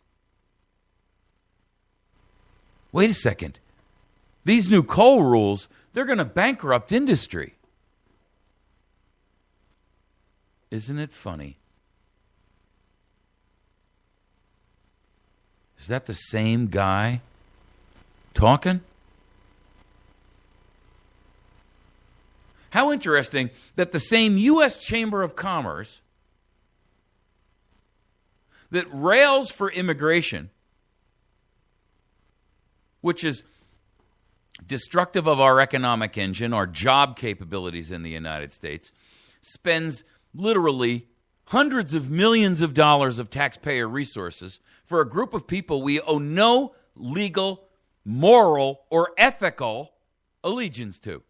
wait a second, these new coal rules, they're going to bankrupt industry. Isn't it funny? Is that the same guy talking? How interesting that the same U.S. Chamber of Commerce that rails for immigration, which is destructive of our economic engine, our job capabilities in the United States, spends literally hundreds of millions of dollars of taxpayer resources for a group of people we owe no legal, moral, or ethical allegiance to.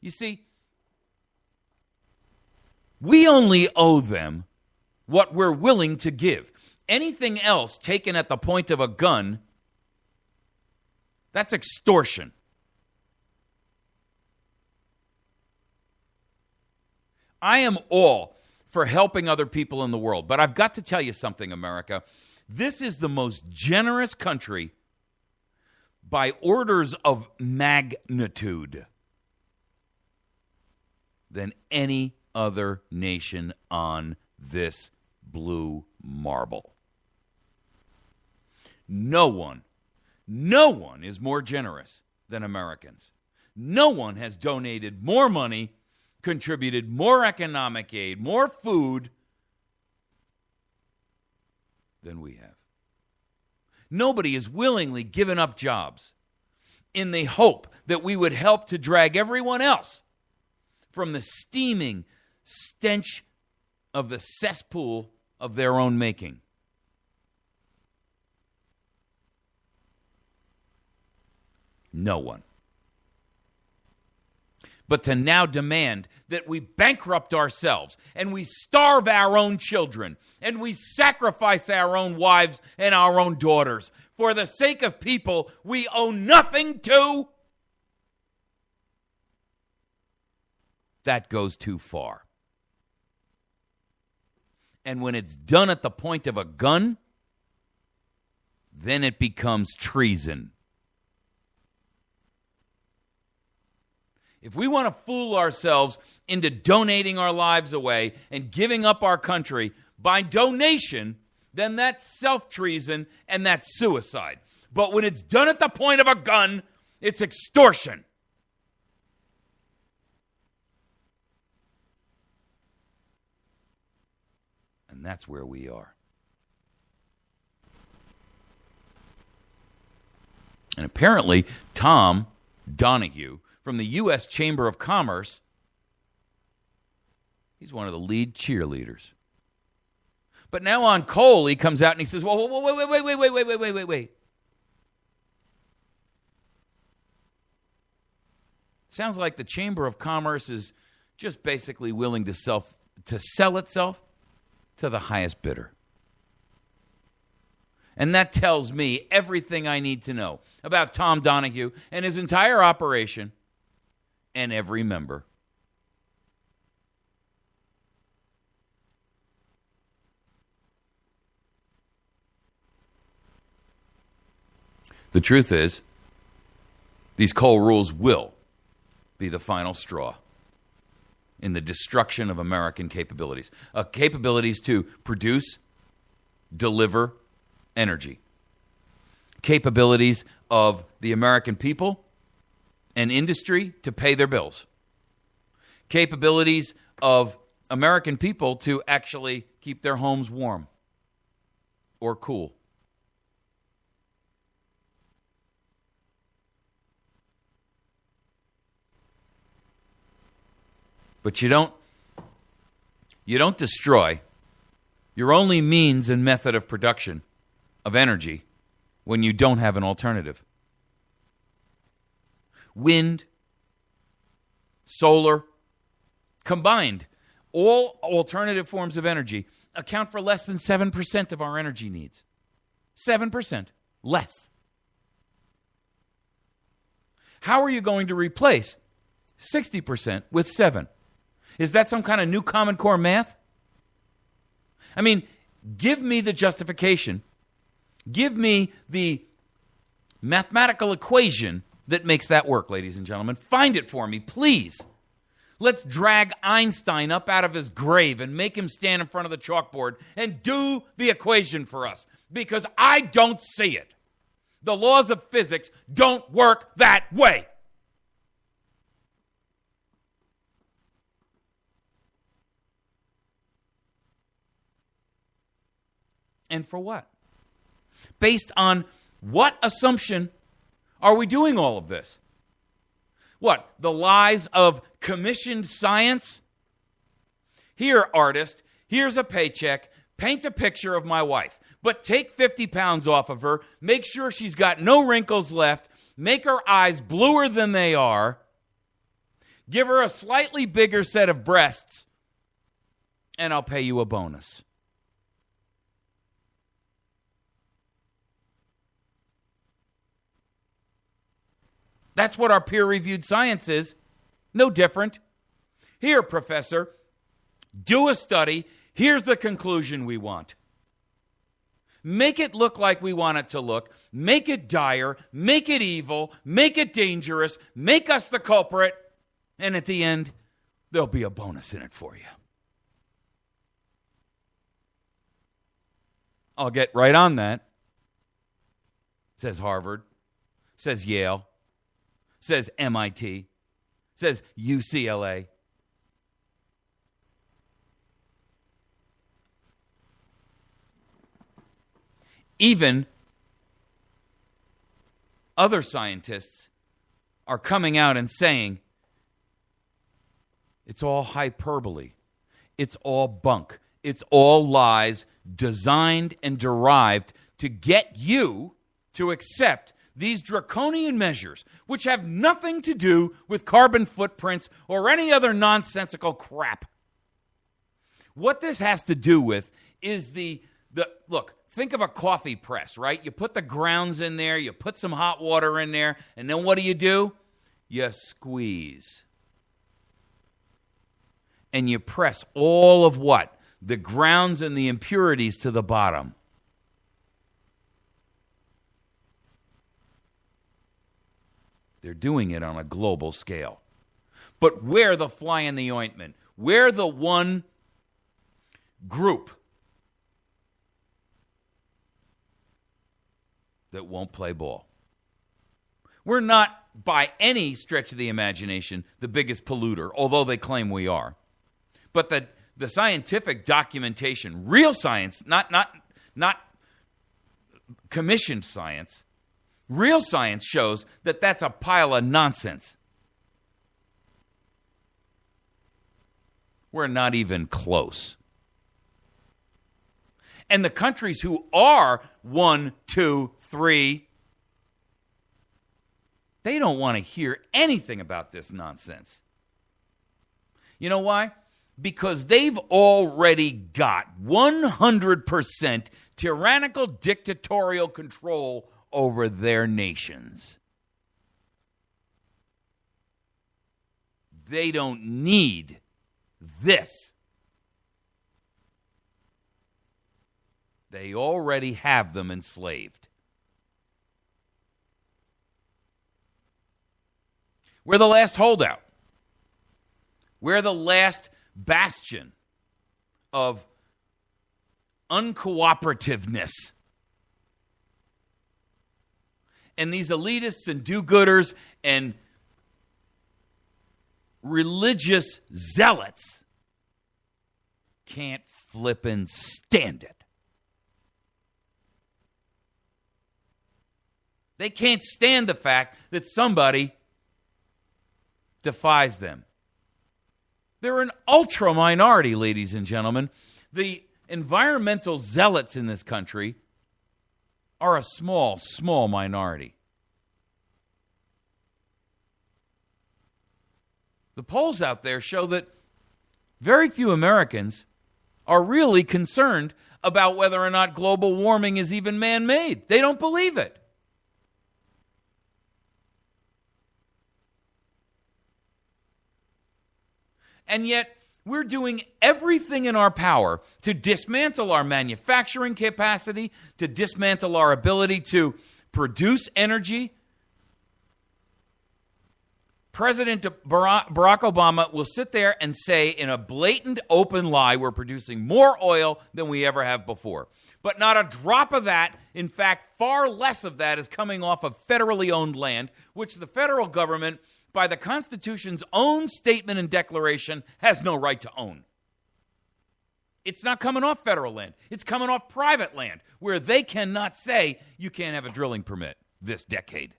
You see, we only owe them what we're willing to give. Anything else taken at the point of a gun, that's extortion. I am all for helping other people in the world, but I've got to tell you something, America. This is the most generous country by orders of magnitude than any other nation on this blue marble. No one is more generous than Americans. No one has donated more money, contributed more economic aid, more food than we have. Nobody has willingly given up jobs in the hope that we would help to drag everyone else from the steaming stench of the cesspool of their own making. No one. But to now demand that we bankrupt ourselves and we starve our own children and we sacrifice our own wives and our own daughters for the sake of people we owe nothing to, that goes too far. And when it's done at the point of a gun, then it becomes treason. If we want to fool ourselves into donating our lives away and giving up our country by donation, then that's self-treason and that's suicide. But when it's done at the point of a gun, it's extortion. And that's where we are. And apparently, Tom Donahue from the U.S. Chamber of Commerce, he's one of the lead cheerleaders. But now on coal, he comes out and he says, whoa, wait. Sounds like the Chamber of Commerce is just basically willing to sell itself to the highest bidder. And that tells me everything I need to know about Tom Donahue and his entire operation and every member. The truth is, these coal rules will be the final straw in the destruction of American capabilities. Capabilities to produce, deliver energy. Capabilities of the American people and industry to pay their bills. Capabilities of American people to actually keep their homes warm or cool. But you don't destroy your only means and method of production of energy when you don't have an alternative. Wind, solar, combined, all alternative forms of energy account for less than 7% of our energy needs. 7%. Less. How are you going to replace 60% with 7%? Is that some kind of new Common Core math? I mean, give me the justification. Give me the mathematical equation that makes that work, ladies and gentlemen. Find it for me, please. Let's drag Einstein up out of his grave and make him stand in front of the chalkboard and do the equation for us, because I don't see it. The laws of physics don't work that way. And for what? Based on what assumption are we doing all of this? What? The lies of commissioned science? Here, artist, here's a paycheck. Paint a picture of my wife. But take 50 pounds off of her. Make sure she's got no wrinkles left. Make her eyes bluer than they are. Give her a slightly bigger set of breasts. And I'll pay you a bonus. That's what our peer-reviewed science is. No different. Here, professor, do a study. Here's the conclusion we want. Make it look like we want it to look. Make it dire. Make it evil. Make it dangerous. Make us the culprit. And at the end, there'll be a bonus in it for you. I'll get right on that. Says Harvard. Says Yale. Says MIT. Says UCLA. Even other scientists are coming out and saying it's all hyperbole. It's all bunk. It's all lies designed and derived to get you to accept these draconian measures, which have nothing to do with carbon footprints or any other nonsensical crap. What this has to do with is the look, think of a coffee press, right? You put the grounds in there, you put some hot water in there, and then what do? You squeeze. And you press all of what? The grounds and the impurities to the bottom. They're doing it on a global scale. But we're the fly in the ointment. We're the one group that won't play ball. We're not, by any stretch of the imagination, the biggest polluter, although they claim we are. But the scientific documentation, real science, not commissioned science, real science shows that that's a pile of nonsense. We're not even close. And the countries who are 1, 2, 3, they don't want to hear anything about this nonsense. You know why? Because they've already got 100% tyrannical dictatorial control over their nations. They don't need this. They already have them enslaved. We're the last holdout. We're the last bastion of uncooperativeness. And these elitists and do-gooders and religious zealots can't flippin' stand it. They can't stand the fact that somebody defies them. They're an ultra minority, ladies and gentlemen. The environmental zealots in this country are a small, small minority. The polls out there show that very few Americans are really concerned about whether or not global warming is even man-made. They don't believe it. And yet, we're doing everything in our power to dismantle our manufacturing capacity, to dismantle our ability to produce energy, President Barack Obama will sit there and say in a blatant open lie, we're producing more oil than we ever have before. But not a drop of that, in fact, far less of that is coming off of federally owned land, which the federal government, by the Constitution's own statement and declaration, has no right to own. It's not coming off federal land. It's coming off private land, where they cannot say you can't have a drilling permit this decade.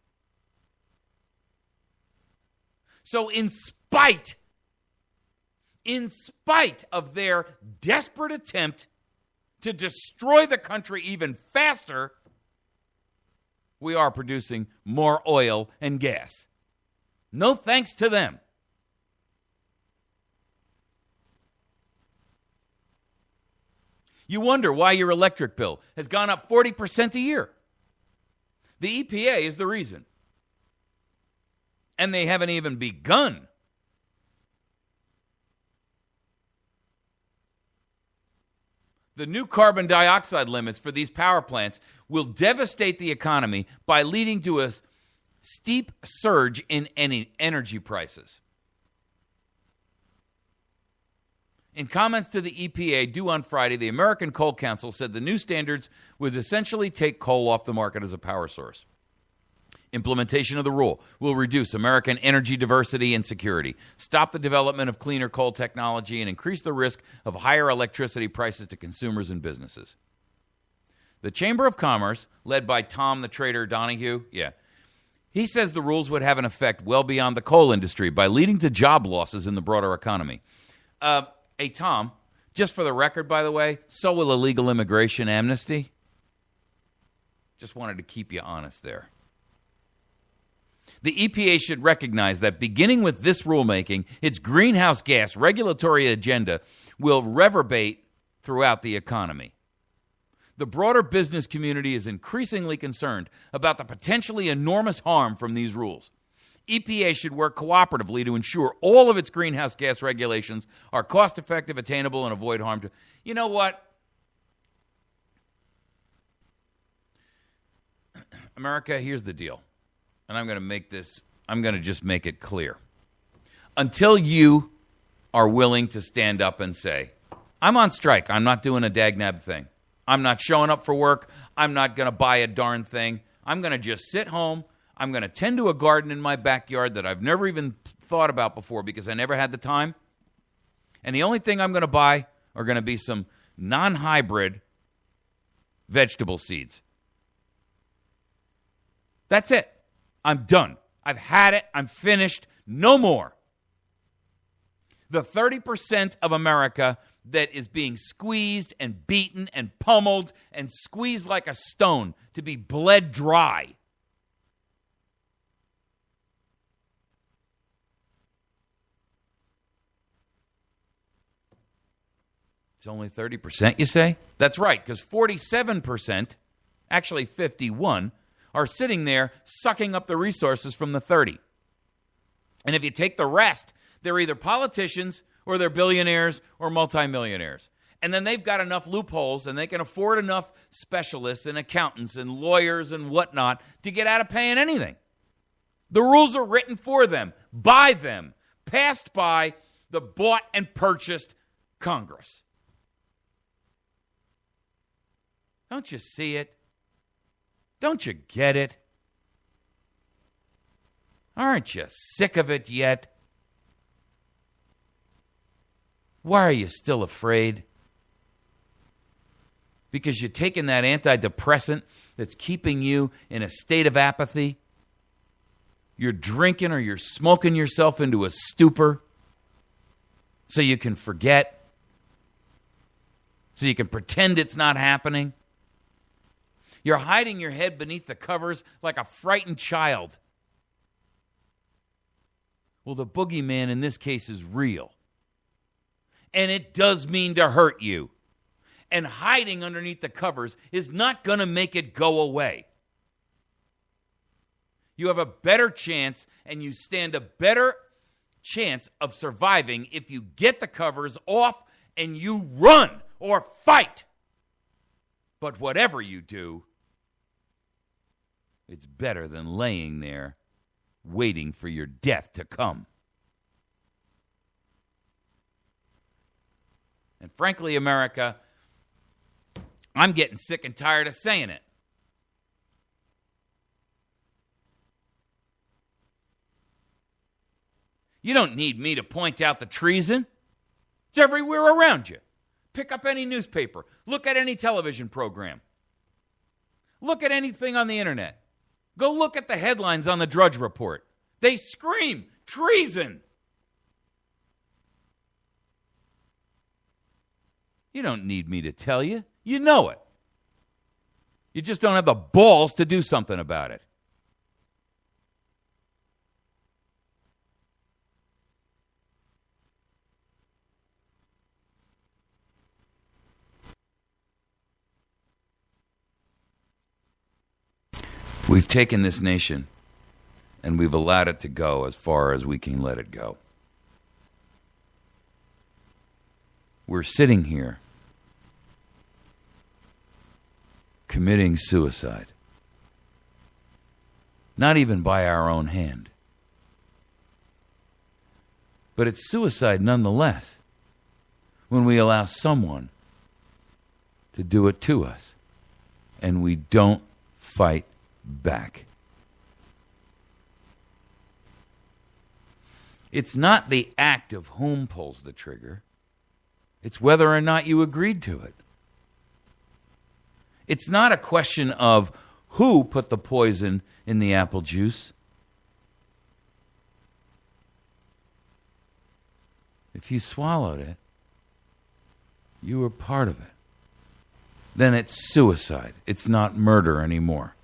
So in spite of their desperate attempt to destroy the country even faster, we are producing more oil and gas. No thanks to them. You wonder why your electric bill has gone up 40% a year. The EPA is the reason. And they haven't even begun. The new carbon dioxide limits for these power plants will devastate the economy by leading to a steep surge in energy prices. In comments to the EPA due on Friday, the American Coal Council said the new standards would essentially take coal off the market as a power source. Implementation of the rule will reduce American energy diversity and security, stop the development of cleaner coal technology, and increase the risk of higher electricity prices to consumers and businesses. The Chamber of Commerce, led by Tom the Trader Donahue, he says the rules would have an effect well beyond the coal industry by leading to job losses in the broader economy. Hey, Tom, just for the record, by the way, so will illegal immigration amnesty. Just wanted to keep you honest there. The EPA should recognize that beginning with this rulemaking, its greenhouse gas regulatory agenda will reverberate throughout the economy. The broader business community is increasingly concerned about the potentially enormous harm from these rules. EPA should work cooperatively to ensure all of its greenhouse gas regulations are cost-effective, attainable, and avoid harm to... You know what? America, here's the deal. And I'm going to just make it clear. Until you are willing to stand up and say, I'm on strike. I'm not doing a dagnab thing. I'm not showing up for work. I'm not going to buy a darn thing. I'm going to just sit home. I'm going to tend to a garden in my backyard that I've never even thought about before because I never had the time. And the only thing I'm going to buy are going to be some non-hybrid vegetable seeds. That's it. I'm done. I've had it. I'm finished. No more. The 30% of America that is being squeezed and beaten and pummeled and squeezed like a stone to be bled dry. It's only 30%, you say? That's right, because 47%, actually 51%, are sitting there sucking up the resources from the 30. And if you take the rest, they're either politicians or they're billionaires or multimillionaires. And then they've got enough loopholes and they can afford enough specialists and accountants and lawyers and whatnot to get out of paying anything. The rules are written for them, by them, passed by the bought and purchased Congress. Don't you see it? Don't you get it? Aren't you sick of it yet? Why are you still afraid? Because you're taking that antidepressant that's keeping you in a state of apathy. You're drinking or you're smoking yourself into a stupor so you can forget, so you can pretend it's not happening. You're hiding your head beneath the covers like a frightened child. Well, the boogeyman in this case is real. And it does mean to hurt you. And hiding underneath the covers is not going to make it go away. You have a better chance and you stand a better chance of surviving if you get the covers off and you run or fight. But whatever you do, it's better than laying there waiting for your death to come. And frankly, America, I'm getting sick and tired of saying it. You don't need me to point out the treason. It's everywhere around you. Pick up any newspaper. Look at any television program. Look at anything on the internet. Go look at the headlines on the Drudge Report. They scream treason. You don't need me to tell you. You know it. You just don't have the balls to do something about it. We've taken this nation and we've allowed it to go as far as we can let it go. We're sitting here committing suicide. Not even by our own hand. But it's suicide nonetheless when we allow someone to do it to us and we don't fight back. It's not the act of whom pulls the trigger. It's whether or not you agreed to it. It's not a question of who put the poison in the apple juice. If you swallowed it, you were part of it. Then it's suicide. It's not murder anymore.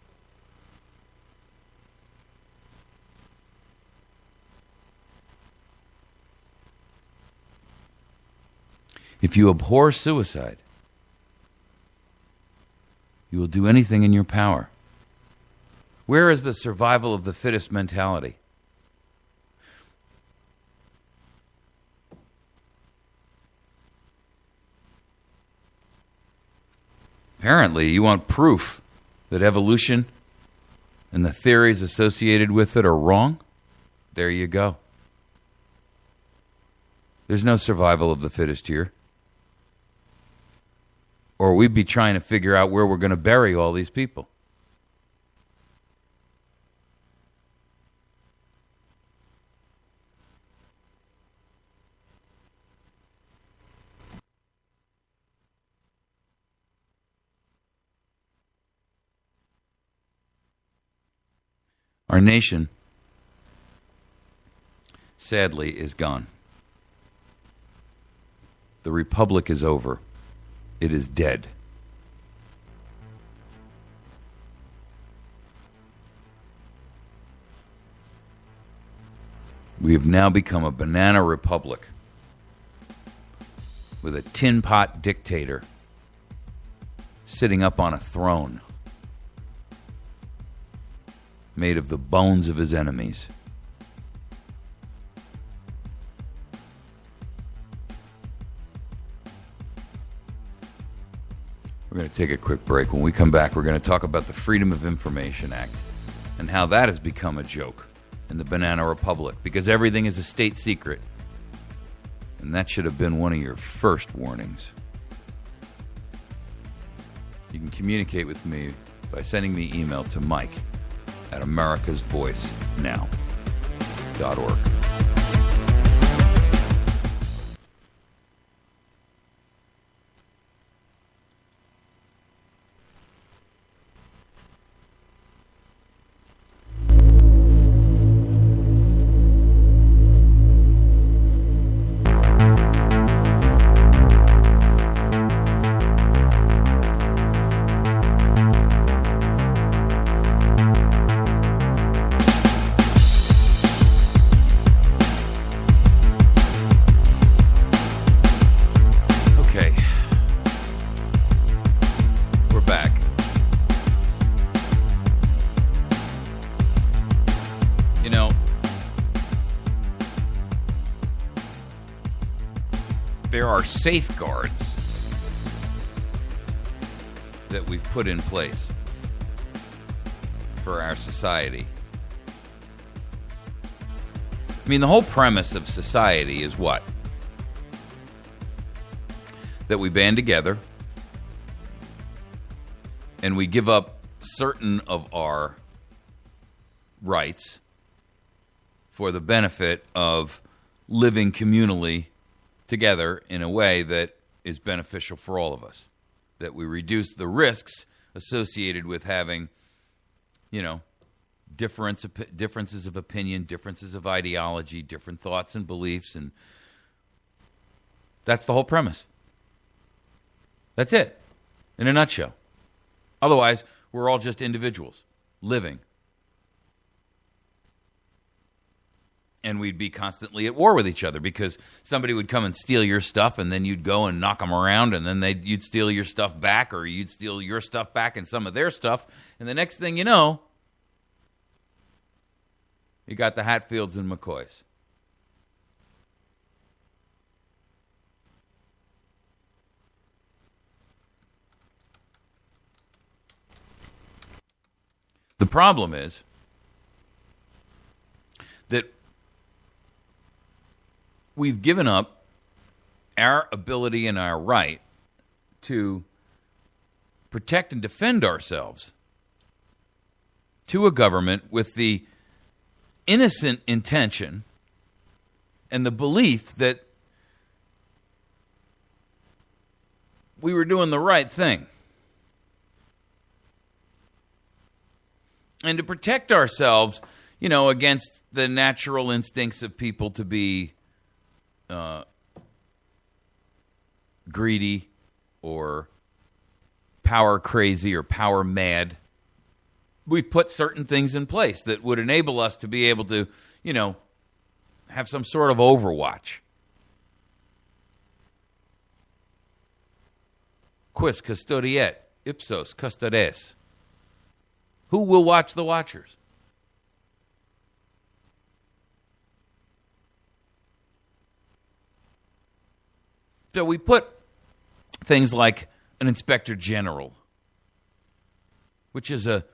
If you abhor suicide, you will do anything in your power. Where is the survival of the fittest mentality? Apparently, you want proof that evolution and the theories associated with it are wrong? There you go. There's no survival of the fittest here. Or we'd be trying to figure out where we're going to bury all these people. Our nation, sadly, is gone. The Republic is over. It is dead. We have now become a banana republic with a tin pot dictator sitting up on a throne made of the bones of his enemies. We're going to take a quick break. When we come back, we're going to talk about the Freedom of Information Act and how that has become a joke in the Banana Republic because everything is a state secret. And that should have been one of your first warnings. You can communicate with me by sending me email to mike@americasvoicenow.org. There are safeguards that we've put in place for our society I mean, the whole premise of society is what? That we band together and we give up certain of our rights for the benefit of living communally together in a way that is beneficial for all of us. That we reduce the risks associated with having, differences of opinion, differences of ideology, different thoughts and beliefs, and that's the whole premise. That's it, in a nutshell. Otherwise, we're all just individuals living. And we'd be constantly at war with each other because somebody would come and steal your stuff, and then you'd go and knock them around, and then you'd steal your stuff back, or you'd steal your stuff back and some of their stuff. And the next thing you know, you got the Hatfields and McCoys. The problem is that we've given up our ability and our right to protect and defend ourselves to a government with the innocent intention and the belief that we were doing the right thing. And to protect ourselves, against the natural instincts of people to be greedy or power crazy or power mad, we've put certain things in place that would enable us to be able to, have some sort of overwatch. Quis custodiet, ipsos custodes. Who will watch the watchers? So we put things like an inspector general, which is a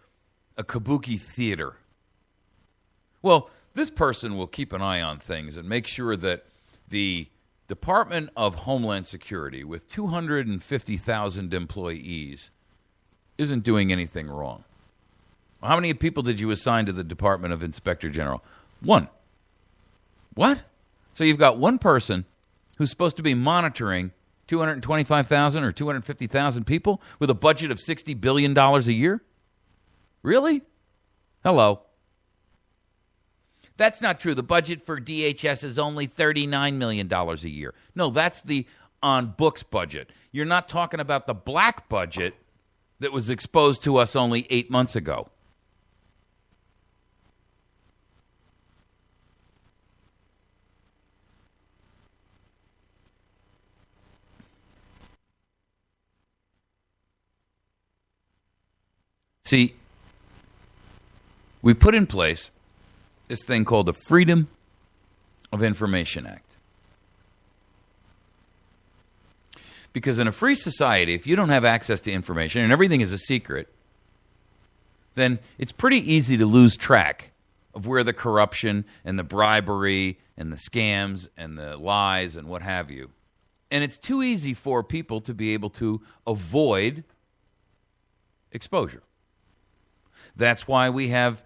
kabuki theater. Well, this person will keep an eye on things and make sure that the Department of Homeland Security, with 250,000 employees, isn't doing anything wrong. How many people did you assign to the Department of Inspector General? One. What? So you've got one person who's supposed to be monitoring 225,000 or 250,000 people with a budget of $60 billion a year? Really? Hello. That's not true. The budget for DHS is only $39 million a year. No, that's the on-books budget. You're not talking about the black budget that was exposed to us only 8 months ago. See, we put in place this thing called the Freedom of Information Act. Because in a free society, if you don't have access to information and everything is a secret, then it's pretty easy to lose track of where the corruption and the bribery and the scams and the lies and what have you. And it's too easy for people to be able to avoid exposure. That's why we have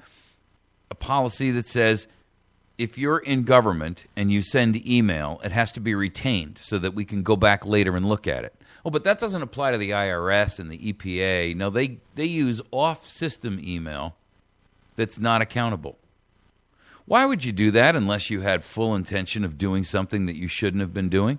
a policy that says if you're in government and you send email, it has to be retained so that we can go back later and look at it. Oh, but that doesn't apply to the IRS and the EPA. No, they use off-system email that's not accountable. Why would you do that unless you had full intention of doing something that you shouldn't have been doing?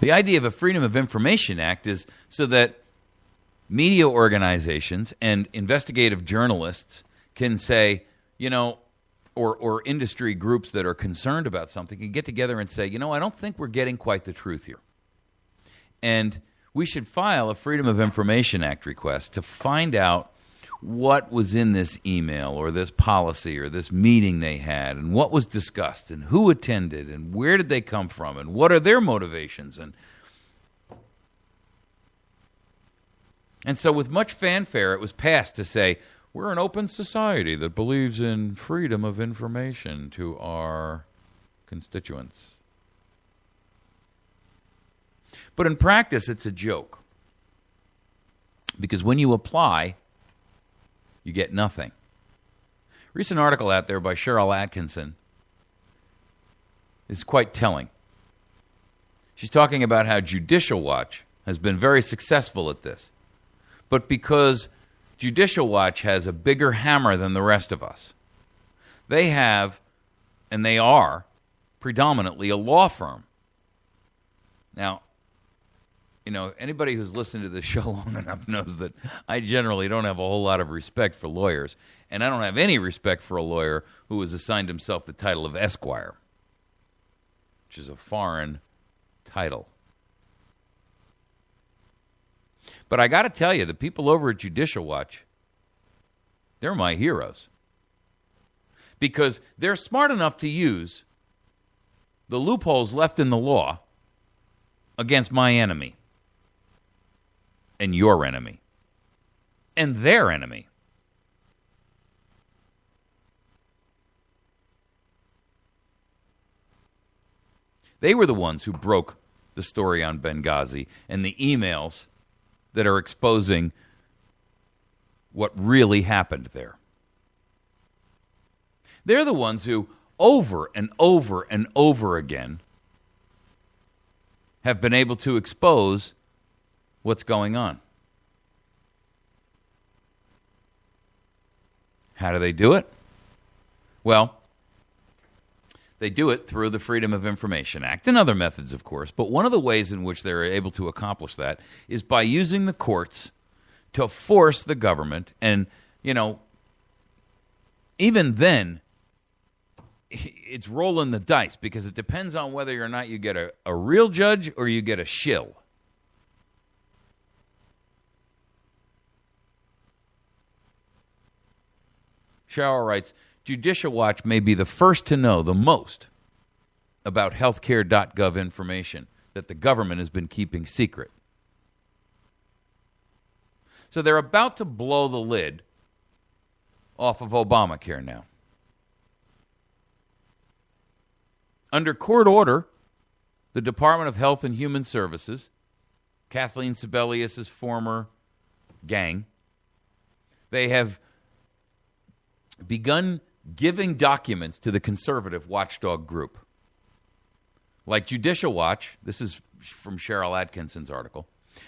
The idea of a Freedom of Information Act is so that media organizations and investigative journalists can say, or industry groups that are concerned about something can get together and say, I don't think we're getting quite the truth here. And we should file a Freedom of Information Act request to find out what was in this email or this policy or this meeting they had and what was discussed and who attended and where did they come from and what are their motivations. And so with much fanfare, it was passed to say, we're an open society that believes in freedom of information to our constituents. But in practice, it's a joke. Because when you apply, you get nothing. Recent article out there by Cheryl Atkinson is quite telling. She's talking about how Judicial Watch has been very successful at this. But because Judicial Watch has a bigger hammer than the rest of us, they have, and they are, predominantly a law firm. Now, anybody who's listened to this show long enough knows that I generally don't have a whole lot of respect for lawyers, and I don't have any respect for a lawyer who has assigned himself the title of Esquire, which is a foreign title. But I got to tell you, the people over at Judicial Watch, they're my heroes. Because they're smart enough to use the loopholes left in the law against my enemy. And your enemy. And their enemy. They were the ones who broke the story on Benghazi and the emails that are exposing what really happened there. They're the ones who, over and over and over again, have been able to expose what's going on. How do they do it? Well, they do it through the Freedom of Information Act and other methods, of course. But one of the ways in which they're able to accomplish that is by using the courts to force the government. And, even then, it's rolling the dice because it depends on whether or not you get a real judge or you get a shill. Shower writes, Judicial Watch may be the first to know the most about healthcare.gov information that the government has been keeping secret. So they're about to blow the lid off of Obamacare now. Under court order, the Department of Health and Human Services, Kathleen Sebelius' former gang, they have begun giving documents to the conservative watchdog group. Like Judicial Watch, this is from Cheryl Atkinson's article,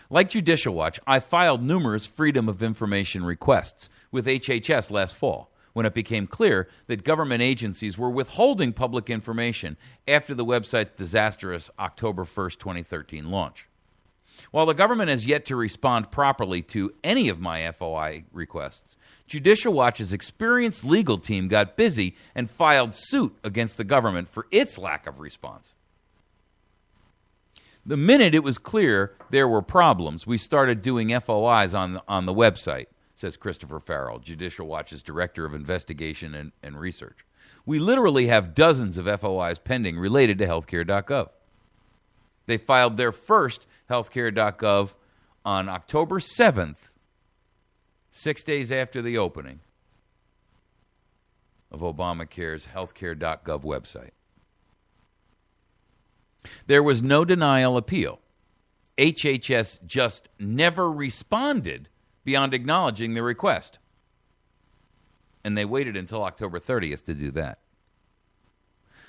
like Judicial Watch, I filed numerous Freedom of Information requests with HHS last fall when it became clear that government agencies were withholding public information after the website's disastrous October 1st, 2013 launch. While the government has yet to respond properly to any of my FOI requests, Judicial Watch's experienced legal team got busy and filed suit against the government for its lack of response. The minute it was clear there were problems, we started doing FOIs on the website, says Christopher Farrell, Judicial Watch's Director of Investigation and Research. We literally have dozens of FOIs pending related to healthcare.gov. They filed their first healthcare.gov on October 7th, 6 days after the opening of Obamacare's healthcare.gov website. There was no denial appeal. HHS just never responded beyond acknowledging the request. And they waited until October 30th to do that.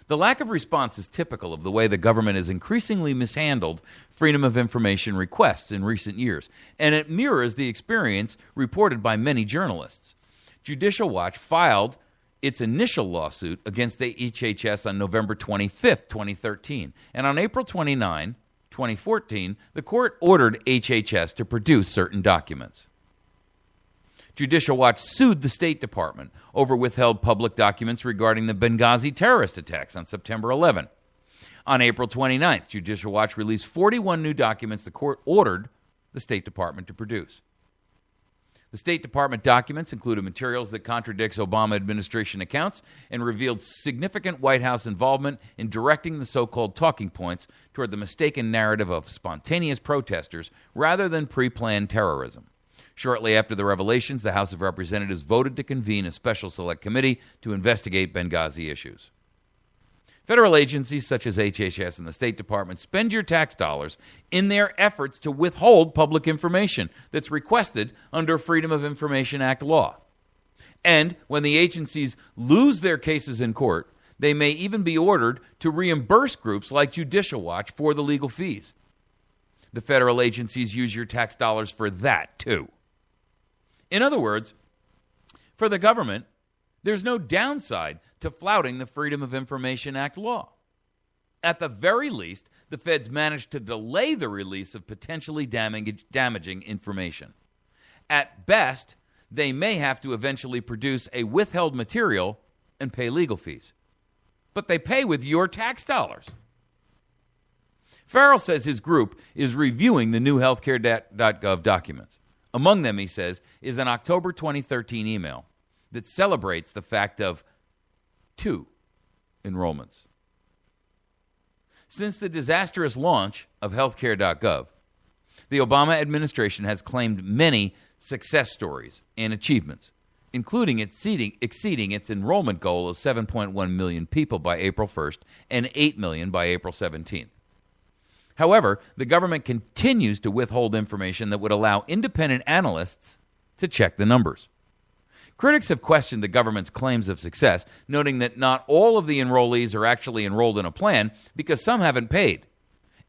The lack of response is typical of the way the government has increasingly mishandled Freedom of Information requests in recent years, and it mirrors the experience reported by many journalists. Judicial Watch filed its initial lawsuit against the HHS on November 25th, 2013, and on April 29, 2014, the court ordered HHS to produce certain documents. Judicial Watch sued the State Department over withheld public documents regarding the Benghazi terrorist attacks on September 11. On April 29th, Judicial Watch released 41 new documents the court ordered the State Department to produce. The State Department documents included materials that contradicts Obama administration accounts and revealed significant White House involvement in directing the so-called talking points toward the mistaken narrative of spontaneous protesters rather than pre-planned terrorism. Shortly after the revelations, the House of Representatives voted to convene a special select committee to investigate Benghazi issues. Federal agencies such as HHS and the State Department spend your tax dollars in their efforts to withhold public information that's requested under Freedom of Information Act law. And when the agencies lose their cases in court, they may even be ordered to reimburse groups like Judicial Watch for the legal fees. The federal agencies use your tax dollars for that, too. In other words, for the government, there's no downside to flouting the Freedom of Information Act law. At the very least, the feds managed to delay the release of potentially damaging information. At best, they may have to eventually produce a withheld material and pay legal fees. But they pay with your tax dollars. Farrell says his group is reviewing the new healthcare.gov documents. Among them, he says, is an October 2013 email that celebrates the fact of 2 enrollments. Since the disastrous launch of healthcare.gov, the Obama administration has claimed many success stories and achievements, including exceeding its enrollment goal of 7.1 million people by April 1st and 8 million by April 17th. However, the government continues to withhold information that would allow independent analysts to check the numbers. Critics have questioned the government's claims of success, noting that not all of the enrollees are actually enrolled in a plan because some haven't paid,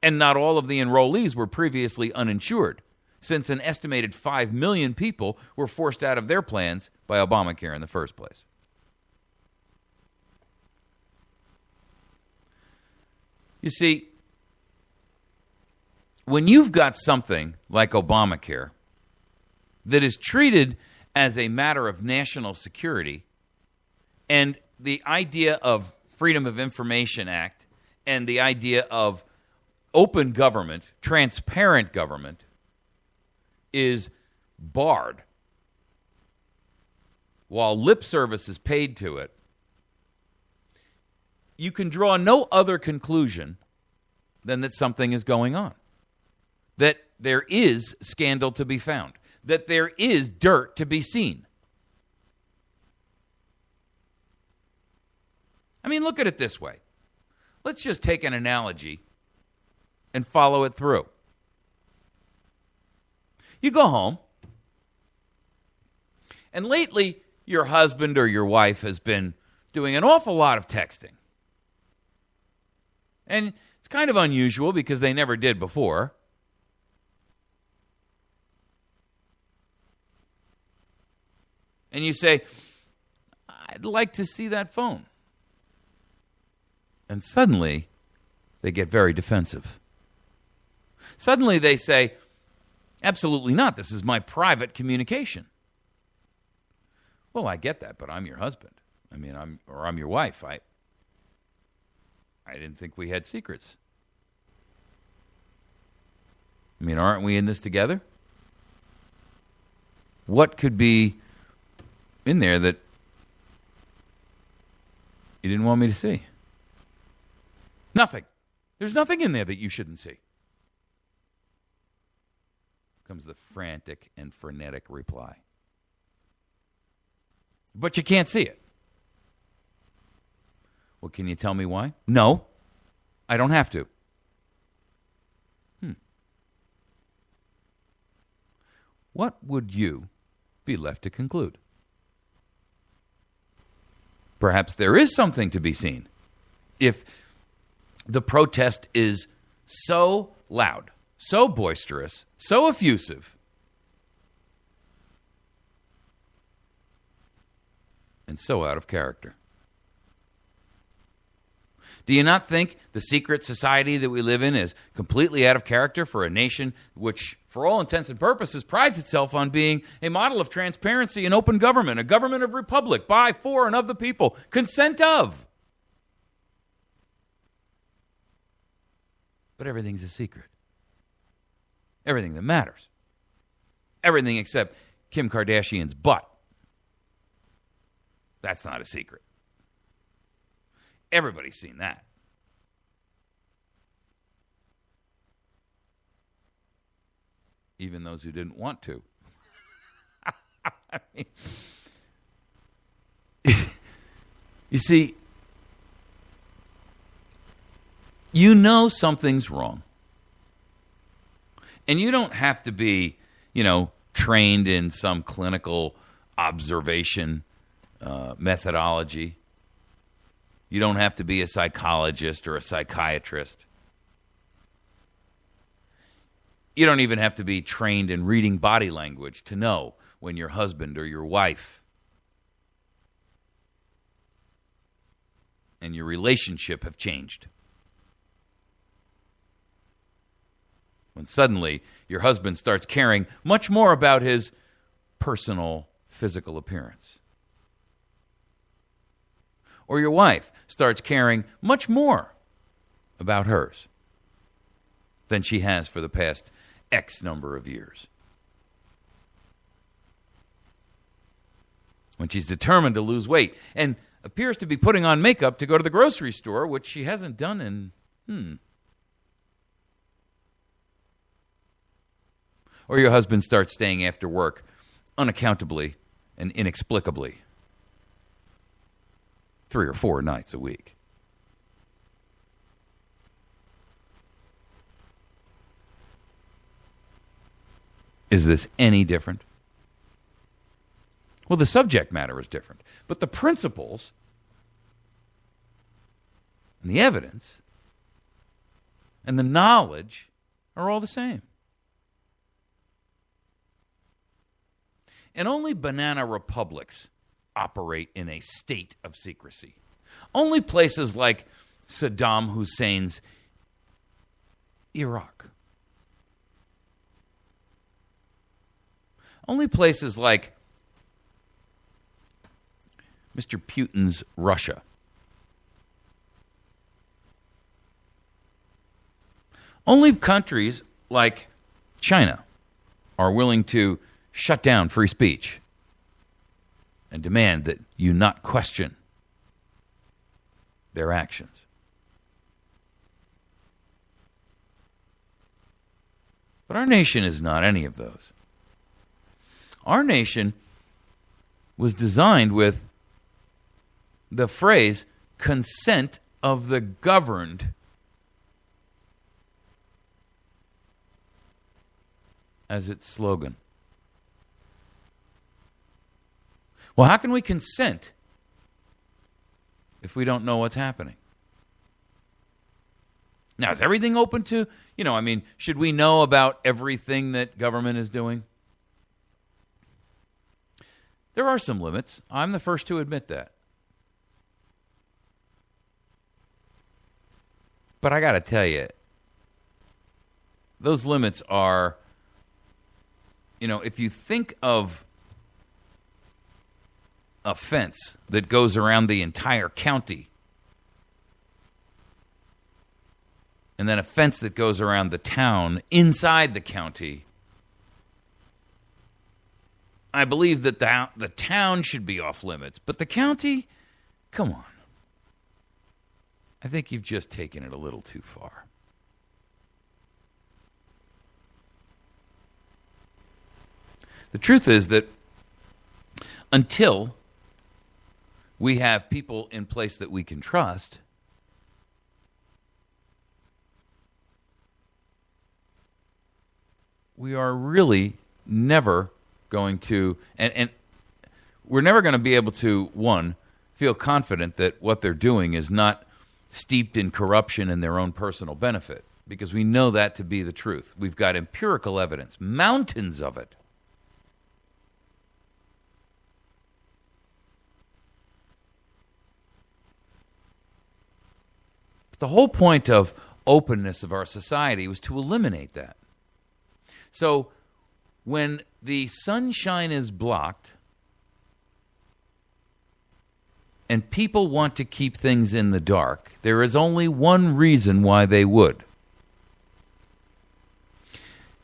and not all of the enrollees were previously uninsured, since an estimated 5 million people were forced out of their plans by Obamacare in the first place. You see, when you've got something like Obamacare that is treated as a matter of national security, and the idea of Freedom of Information Act and the idea of open government, transparent government, is barred, while lip service is paid to it, you can draw no other conclusion than that something is going on, that there is scandal to be found, that there is dirt to be seen. I mean, look at it this way. Let's just take an analogy and follow it through. You go home, and lately your husband or your wife has been doing an awful lot of texting. And it's kind of unusual because they never did before. And you say, I'd like to see that phone. And suddenly, they get very defensive. Suddenly they say, absolutely not. This is my private communication. Well, I get that, but I'm your husband. I'm your wife. I didn't think we had secrets. Aren't we in this together? What could be in there that you didn't want me to see? Nothing. There's nothing in there that you shouldn't see. Comes the frantic and frenetic reply. But you can't see it. Well, can you tell me why? No, I don't have to. What would you be left to conclude? Perhaps there is something to be seen. If the protest is so loud, so boisterous, so effusive, and so out of character. Do you not think the secret society that we live in is completely out of character for a nation which, for all intents and purposes, prides itself on being a model of transparency and open government, a government of Republik, by, for, and of the people, consent of? But everything's a secret. Everything that matters. Everything except Kim Kardashian's butt. That's not a secret. Everybody's seen that. Even those who didn't want to. I mean, you see, you know something's wrong. And you don't have to be, trained in some clinical observation methodology. You don't have to be a psychologist or a psychiatrist. You don't even have to be trained in reading body language to know when your husband or your wife and your relationship have changed. When suddenly your husband starts caring much more about his personal physical appearance. Or your wife starts caring much more about hers than she has for the past X number of years. When she's determined to lose weight and appears to be putting on makeup to go to the grocery store, which she hasn't done in, Or your husband starts staying after work unaccountably and inexplicably 3 or 4 nights a week. Is this any different? Well, the subject matter is different, but the principles and the evidence and the knowledge are all the same. And only banana republics operate in a state of secrecy. Only places like Saddam Hussein's Iraq. Only places like Mr. Putin's Russia. Only countries like China are willing to shut down free speech and demand that you not question their actions. But our nation is not any of those. Our nation was designed with the phrase consent of the governed as its slogan. Well, how can we consent if we don't know what's happening? Now, is everything open to, should we know about everything that government is doing? There are some limits. I'm the first to admit that. But I got to tell you, those limits are, if you think of a fence that goes around the entire county, and then a fence that goes around the town inside the county, I believe that the town should be off limits. But the county, come on. I think you've just taken it a little too far. The truth is that until we have people in place that we can trust, we are really never going to, and we're never going to be able to, one, feel confident that what they're doing is not steeped in corruption and their own personal benefit, because we know that to be the truth. We've got empirical evidence, mountains of it. But the whole point of openness of our society was to eliminate that. So when the sunshine is blocked and people want to keep things in the dark, there is only one reason why they would.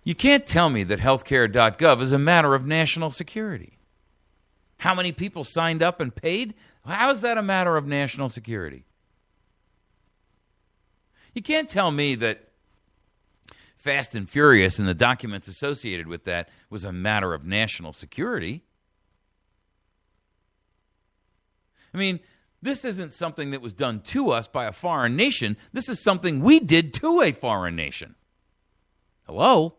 You can't tell me that healthcare.gov is a matter of national security. How many people signed up and paid? How is that a matter of national security? You can't tell me that Fast and Furious and the documents associated with that was a matter of national security. I mean, this isn't something that was done to us by a foreign nation. This is something we did to a foreign nation. Hello?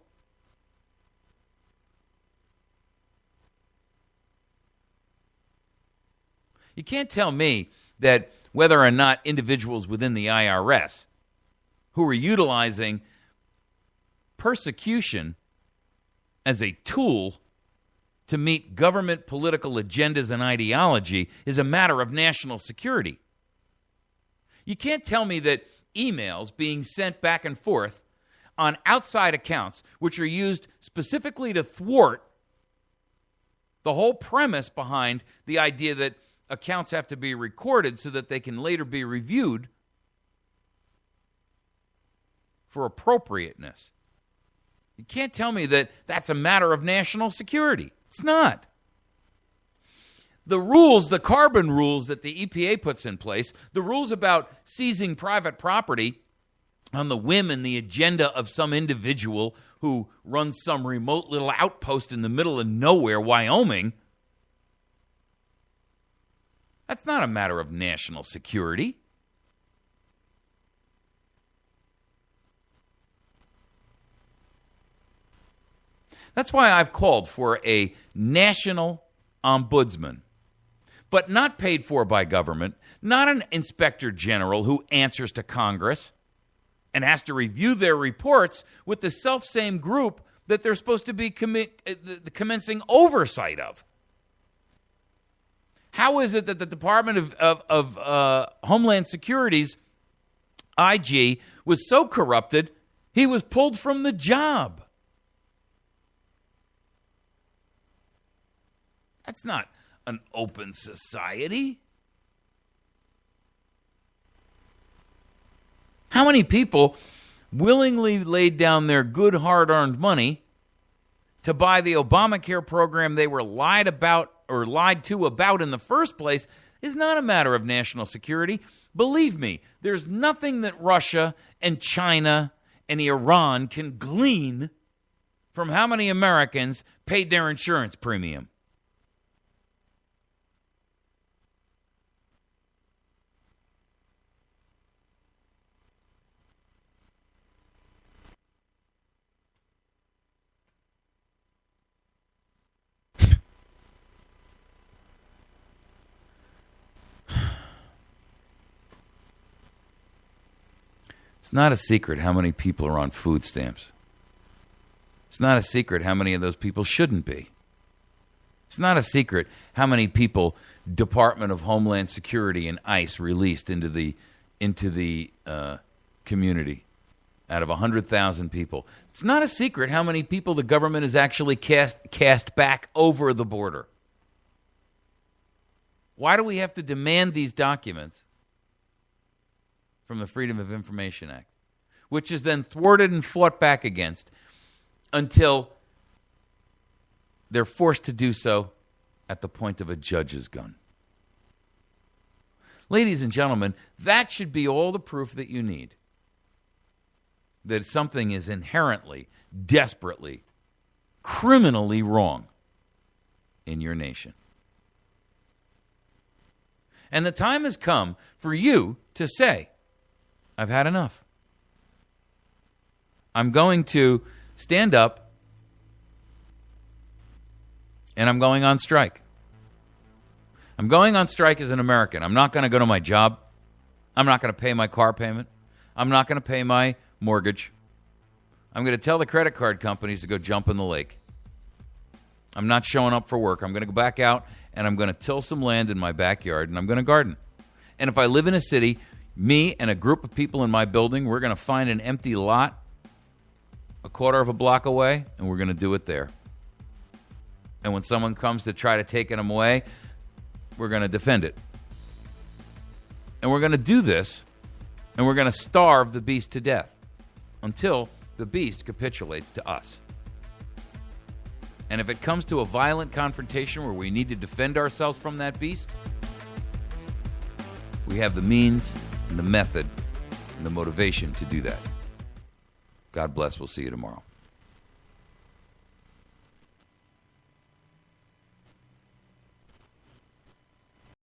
You can't tell me that whether or not individuals within the IRS who are utilizing persecution as a tool to meet government political agendas and ideology is a matter of national security. You can't tell me that emails being sent back and forth on outside accounts, which are used specifically to thwart the whole premise behind the idea that accounts have to be recorded so that they can later be reviewed for appropriateness. You can't tell me that that's a matter of national security. It's not. The rules, the carbon rules that the EPA puts in place, the rules about seizing private property on the whim and the agenda of some individual who runs some remote little outpost in the middle of nowhere, Wyoming, that's not a matter of national security. That's why I've called for a national ombudsman, but not paid for by government, not an inspector general who answers to Congress and has to review their reports with the self-same group that they're supposed to be commencing oversight of. How is it that the Department of Homeland Security's IG was so corrupted, he was pulled from the job? That's not an open society. How many people willingly laid down their good hard-earned money to buy the Obamacare program they were lied to about in the first place is not a matter of national security. Believe me, there's nothing that Russia and China and Iran can glean from how many Americans paid their insurance premium. It's not a secret how many people are on food stamps. It's not a secret how many of those people shouldn't be. It's not a secret how many people Department of Homeland Security and ICE released into the community out of 100,000 people. It's not a secret how many people the government has actually cast back over the border. Why do we have to demand these documents from the Freedom of Information Act, which is then thwarted and fought back against until they're forced to do so at the point of a judge's gun? Ladies and gentlemen, that should be all the proof that you need that something is inherently, desperately, criminally wrong in your nation. And the time has come for you to say, I've had enough. I'm going to stand up and I'm going on strike. I'm going on strike as an American. I'm not going to go to my job. I'm not going to pay my car payment. I'm not going to pay my mortgage. I'm going to tell the credit card companies to go jump in the lake. I'm not showing up for work. I'm going to go back out and I'm going to till some land in my backyard and I'm going to garden. And if I live in a city, me and a group of people in my building, we're going to find an empty lot a quarter of a block away, and we're going to do it there. And when someone comes to try to take them away, we're going to defend it. And we're going to do this, and we're going to starve the beast to death until the beast capitulates to us. And if it comes to a violent confrontation where we need to defend ourselves from that beast, we have the means and the method and the motivation to do that. God bless. We'll see you tomorrow.